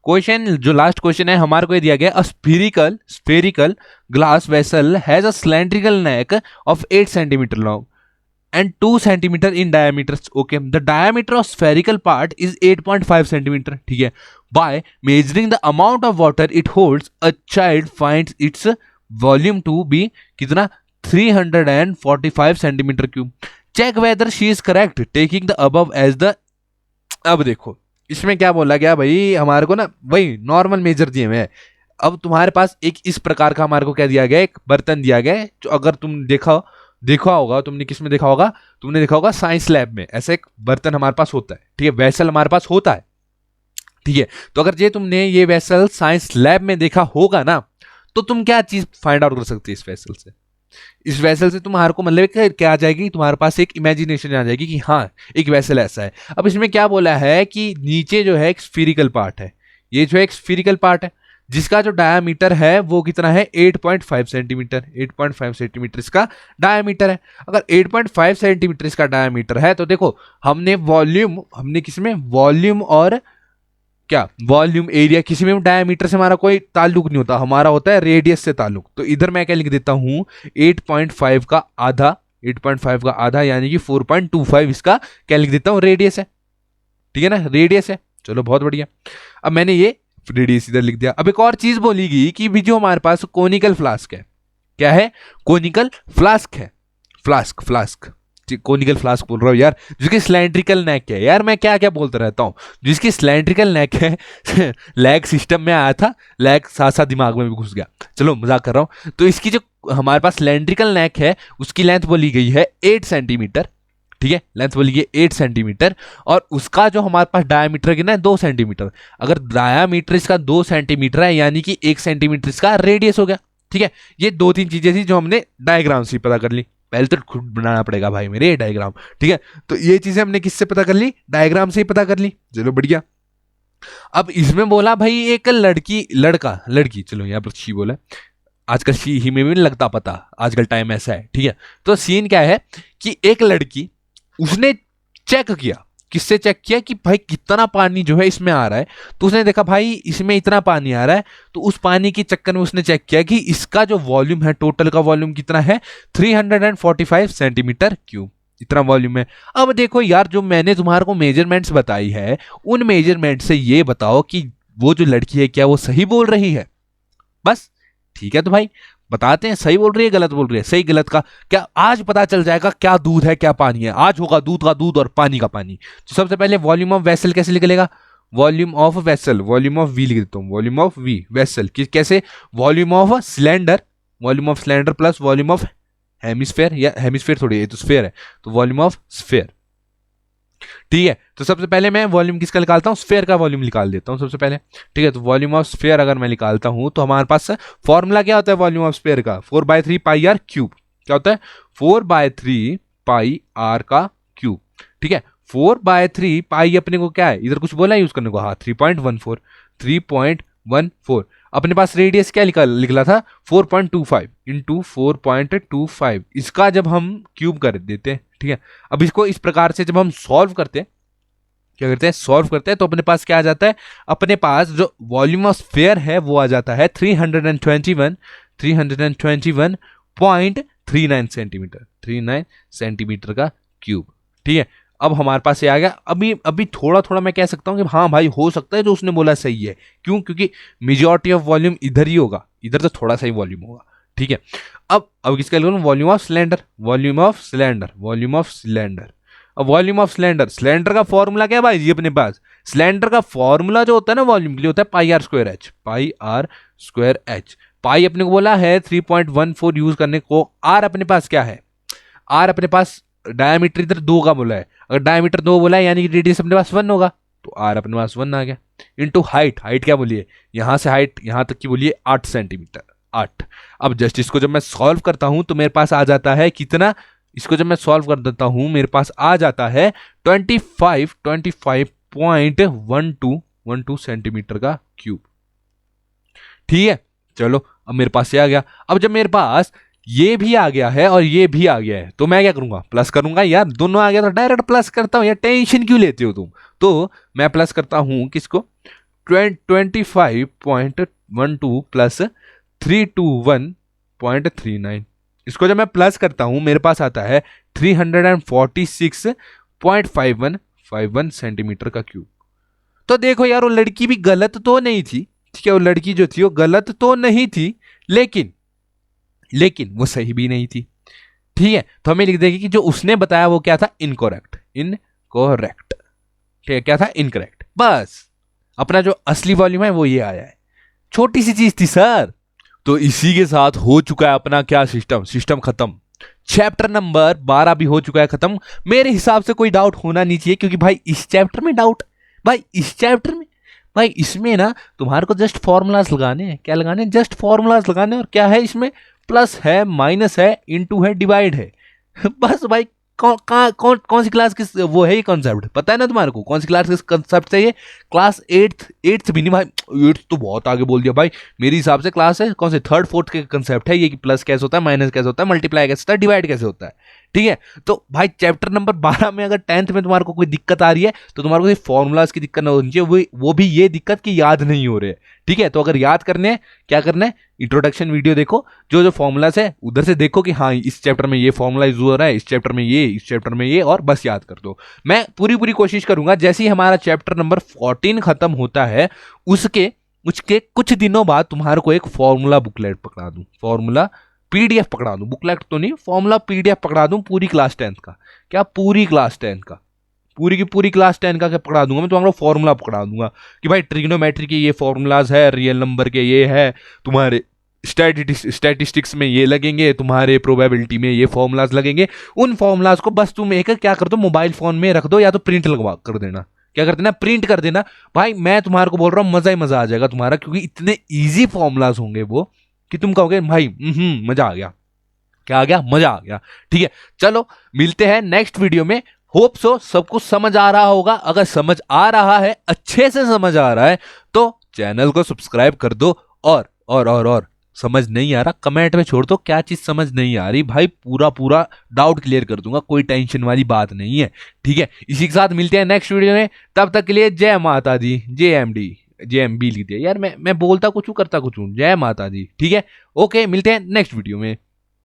क्वेश्चन जो लास्ट क्वेश्चन है हमारे को दिया गया, a spherical glass vessel has a cylindrical neck of 8 centimetre long and 2 centimeter in diameter. Okay, the diameter of spherical part is 8.5 centimeter. ठीक है, by measuring the amount of water it holds, a child finds its volume to be कितना 345 centimeter cube. Check whether she is correct taking the above as the। अब देखो इसमें क्या बोला गया भाई, हमारे को ना वही नॉर्मल मेजर दिए हुए हैं। अब तुम्हारे पास एक इस प्रकार का हमारे को क्या दिया गया, एक बर्तन दिया गया है, जो अगर तुम देखा होगा, तुमने किस में देखा होगा, तुमने देखा होगा साइंस लैब में, ऐसा एक बर्तन हमारे पास होता है। ठीक है, वेसल हमारे पास होता है। ठीक है, तो अगर तुमने ये वेसल साइंस लैब में देखा होगा ना, तो तुम क्या चीज फाइंड आउट कर सकते हो इस वेसल से। इस वेसल से तुम्हारे को मतलब क्या आ जाएगी, तुम्हारे पास एक इमेजिनेशन आ जाएगी कि हाँ एक वेसल ऐसा है। अब इसमें क्या बोला है कि नीचे जो है एक स्फीरिकल पार्ट है, ये जो है एक स्फीरिकल पार्ट है, जिसका जो डायामीटर है वो कितना है 8.5 सेंटीमीटर। 8.5 सेंटीमीटर इसका डायामीटर है। अगर 8.5 सेंटीमीटर इसका डायामीटर है, तो देखो हमने किसमें वॉल्यूम और क्या वॉल्यूम एरिया, किसी में डायमीटर से हमारा कोई ताल्लुक नहीं होता, हमारा होता है रेडियस से ताल्लुक। तो इधर मैं क्या लिख देता हूं 8.5 का आधा, 8.5 का आधा यानी कि 4.25 इसका क्या लिख देता हूं रेडियस है। ठीक है ना, रेडियस है। चलो बहुत बढ़िया, अब मैंने ये रेडियस इधर लिख दिया। अब एक और चीज बोली गई कि भी जो हमारे पास कोनिकल फ्लास्क है, क्या है कोनिकल फ्लास्क है, फ्लास्क कोनिकल फ्लास्क बोल रहा हूँ यार, जिसकी सिलेंड्रिकल नेक है। यार मैं क्या क्या बोलता रहता हूँ, जिसकी सिलेंड्रिकल नेक है लैग सिस्टम में आया था, लैग साथ साथ दिमाग में भी घुस गया, चलो मजाक कर रहा हूँ। तो इसकी जो हमारे पास सिलेंड्रिकल नेक है उसकी लेंथ बोली गई है 8 सेंटीमीटर। ठीक है, लेंथ बोली गई 8 सेंटीमीटर, और उसका जो हमारे पास डायमीटर कितना है 2 सेंटीमीटर। अगर डायमीटर इसका 2 सेंटीमीटर है यानी कि 1 सेंटीमीटर इसका रेडियस हो गया। ठीक है, ये 2-3 चीजें थी जो हमने डायग्राम से पता कर ली। पहले तो खुद बनाना पड़ेगा भाई मेरे डायग्राम। ठीक है, तो ये चीजें हमने किससे पता कर ली, डायग्राम से ही पता कर ली। चलो बढ़िया। अब इसमें बोला भाई एक लड़की, चलो यहाँ पर शी बोला, आजकल शी ही में भी नहीं लगता पता, आजकल टाइम ऐसा है। ठीक है, तो सीन क्या है कि एक लड़की, उसने चेक किया, किससे चेक किया कि भाई कितना पानी जो है इसमें आ रहा है। तो उसने देखा भाई इसमें इतना पानी आ रहा है, तो उस पानी के चक्कर में उसने चेक किया कि इसका जो वॉल्यूम है, टोटल का वॉल्यूम कितना है 345 सेंटीमीटर क्यूब, इतना वॉल्यूम है। अब देखो यार, जो मैंने तुम्हारे को मेजरमेंट्स बताई है, उन मेजरमेंट से ये बताओ कि वो जो लड़की है क्या वो सही बोल रही है। बस ठीक है, तो भाई बताते हैं सही बोल रही है गलत बोल रही है। सही गलत का क्या आज पता चल जाएगा, क्या दूध है क्या पानी है। आज होगा दूध का दूध और पानी का पानी। तो सबसे पहले वॉल्यूम ऑफ वेसल कैसे निकलेगा, volume of vessel, volume of V लिख देता हूं, वॉल्यूम ऑफ वी वेसल कैसे, volume of cylinder, volume of cylinder plus volume of hemisphere, या हेमिस्फेयर थोड़ी, ये तो स्फेयर है, तो वॉल्यूम ऑफ स्फेयर। ठीक है, तो सबसे पहले मैं वॉल्यूम किसका निकालता हूं, स्फेयर का वॉल्यूम निकाल देता हूं सबसे पहले। ठीक है, तो वॉल्यूम ऑफ स्फेयर अगर मैं निकालता हूं तो हमारे पास फॉर्मूला क्या होता है वॉल्यूम ऑफ स्फेयर का, 4/3 पाई आर क्यूब। क्या होता है 4/3 पाई आर का क्यूब। ठीक है, 4/3 पाई अपने को क्या है, इधर कुछ बोला यूज करने को, हाँ 3.14 अपने पास रेडियस क्या निकला था 4.25 इंटू 4.25। इसका जब हम क्यूब कर देते हैं, ठीक है, अब इसको इस प्रकार से जब हम सॉल्व करते हैं, क्या करते हैं सॉल्व करते हैं, तो अपने पास क्या आ जाता है, अपने पास जो वॉल्यूम ऑफ स्फीयर है वो आ जाता है 321.39 सेंटीमीटर, 39 सेंटीमीटर का क्यूब। ठीक है, अब हमारे पास ये आ गया। अभी थोड़ा थोड़ा मैं कह सकता हूं कि हाँ भाई हो सकता है जो उसने बोला सही है। क्यों, क्योंकि मेजॉरिटी ऑफ वॉल्यूम इधर ही होगा, इधर तो थोड़ा सा ही वॉल्यूम होगा। ठीक है, अब किसका लिखूं, volume of cylinder, volume of cylinder, volume of cylinder. Volume of cylinder, cylinder का फॉर्मूला क्या है भाई जी अपने पास, सिलेंडर का फॉर्मूला जो होता है ना वॉल्यूम के लिए होता है pi r square h, pi r square h. Pi अपने को बोला है 3.14 यूज करने को, आर अपने पास क्या है, आर अपने पास डायमीटर इधर 2 का बोला है, अगर डायमीटर 2 बोला है यानी कि रेडियस अपने पास 1 होगा, तो आर अपने पास 1 आ गया। इनटू हाइट, हाइट क्या बोलिए, यहां से हाइट यहां तक की बोलिए 8 सेंटीमीटर, 8। अब जस्ट इसको जब मैं सॉल्व करता हूं तो मेरे पास आ जाता है कितना, इसको जब मैं सॉल्व कर देता हूं मेरे पास आ जाता है 25.12 सेंटीमीटर का क्यूब। ठीक है, चलो अब मेरे पास ये आ गया। अब जब मेरे पास ये भी आ गया है और ये भी आ गया है तो मैं क्या करूंगा, प्लस करूंगा यार, दोनों आ गया तो डायरेक्ट प्लस करता हूं यार, टेंशन क्यों लेते हो तुम। तो मैं प्लस करता हूं किसको, 25.12 प्लस 321.39, इसको जब मैं प्लस करता हूं मेरे पास आता है 346.51 सेंटीमीटर का क्यूब। तो देखो यार वो लड़की भी गलत तो नहीं थी, ठीक है, वो लड़की जो थी वो गलत तो नहीं थी, लेकिन वो सही भी नहीं थी। ठीक है, तो हमें लिख देंगे कि जो उसने बताया वो क्या था, इनकरेक्ट, इनकरेक्ट। ठीक है, क्या था, इनकरेक्ट। बस अपना जो असली वॉल्यूम है वो ये आया है, छोटी सी चीज थी सर। तो इसी के साथ हो चुका है अपना क्या, सिस्टम खत्म। चैप्टर नंबर 12 भी हो चुका है खत्म। मेरे हिसाब से कोई डाउट होना नहीं चाहिए, क्योंकि भाई इस चैप्टर में डाउट, भाई इस चैप्टर में, भाई इसमें ना तुम्हारे को जस्ट फॉर्मूलाज लगाने हैं, क्या लगाने हैं, जस्ट फॉर्मूलाज लगाने हैं। और क्या है इसमें, प्लस है, माइनस है, इनटू है, डिवाइड है। बस भाई कौन सी क्लास किस वो है ये कॉन्सेप्ट पता है ना तुम्हारे को, कौन सी क्लास किस कॉन्सेप्ट से, ये क्लास 8th भी नहीं भाई, 8th तो बहुत आगे बोल दिया भाई, मेरे हिसाब से क्लास है कौन से 3rd 4th के कॉन्सेप्ट है ये, कि प्लस कैसे होता है, माइनस कैसे होता है, मल्टीप्लाई कैसे होता है, डिवाइड कैसे होता है। ठीक है, तो भाई चैप्टर नंबर 12 में अगर 10th में तुम्हारे को कोई दिक्कत आ रही है तो तुम्हारे को फॉर्मूलाज की दिक्कत ना होनी चाहिए, वो भी ये दिक्कत कि याद नहीं हो रहे। ठीक है, तो अगर याद करने हैं क्या करना है, इंट्रोडक्शन वीडियो देखो, जो फॉर्मूलाज है उधर से देखो कि हाँ इस चैप्टर में ये फॉर्मूला यूज हो रहा है, इस चैप्टर में ये, इस चैप्टर में ये, और बस याद कर दो। मैं पूरी कोशिश करूंगा जैसे ही हमारा चैप्टर नंबर 14 खत्म होता है उसके कुछ दिनों बाद तुम्हारे को एक फॉर्मूला बुकलेट पकड़ा दूं, फॉर्मूला पीडीएफ पकड़ा दूं, बुकलेट तो नहीं, फॉर्मूला पीडीएफ पकड़ा दूं पूरी क्लास 10th का, क्या पूरी क्लास 10th का, पूरी की पूरी क्लास 10 का क्या पकड़ा दूंगा मैं, तुम्हारा फॉर्मूला पकड़ा दूंगा कि भाई ट्रिग्नोमेट्री के ये फॉर्मूलाज है, रियल नंबर के ये है, तुम्हारे स्टैटिस्टिक्स में ये लगेंगे, तुम्हारे प्रोबेबिलिटी में ये फॉर्मूलाज लगेंगे। उन फॉर्मूलाज को बस तुम एक क्या कर दो, मोबाइल फोन में रख दो, या तो प्रिंट लगवा कर देना, क्या कर देना, प्रिंट कर देना। भाई मैं तुम्हारे को बोल रहा हूँ मजा ही मजा आ जाएगा तुम्हारा, क्योंकि इतने ईजी फॉर्मूलाज होंगे वो कि तुम कहोगे भाई मजा आ गया, क्या आ गया, मजा आ गया। ठीक है, चलो मिलते हैं नेक्स्ट वीडियो में। होप सो सब कुछ समझ आ रहा होगा, अगर समझ आ रहा है, अच्छे से समझ आ रहा है तो चैनल को सब्सक्राइब कर दो, और समझ नहीं आ रहा कमेंट में छोड़ दो क्या चीज समझ नहीं आ रही, भाई पूरा डाउट क्लियर कर दूंगा, कोई टेंशन वाली बात नहीं है। ठीक है, इसी के साथ मिलते हैं नेक्स्ट वीडियो में, तब तक के लिए जय माता दी, JMB लिख दिया यार, मैं बोलता कुछ हूँ करता कुछ हूँ, जय माता दी। ठीक है, ओके, मिलते हैं नेक्स्ट वीडियो में।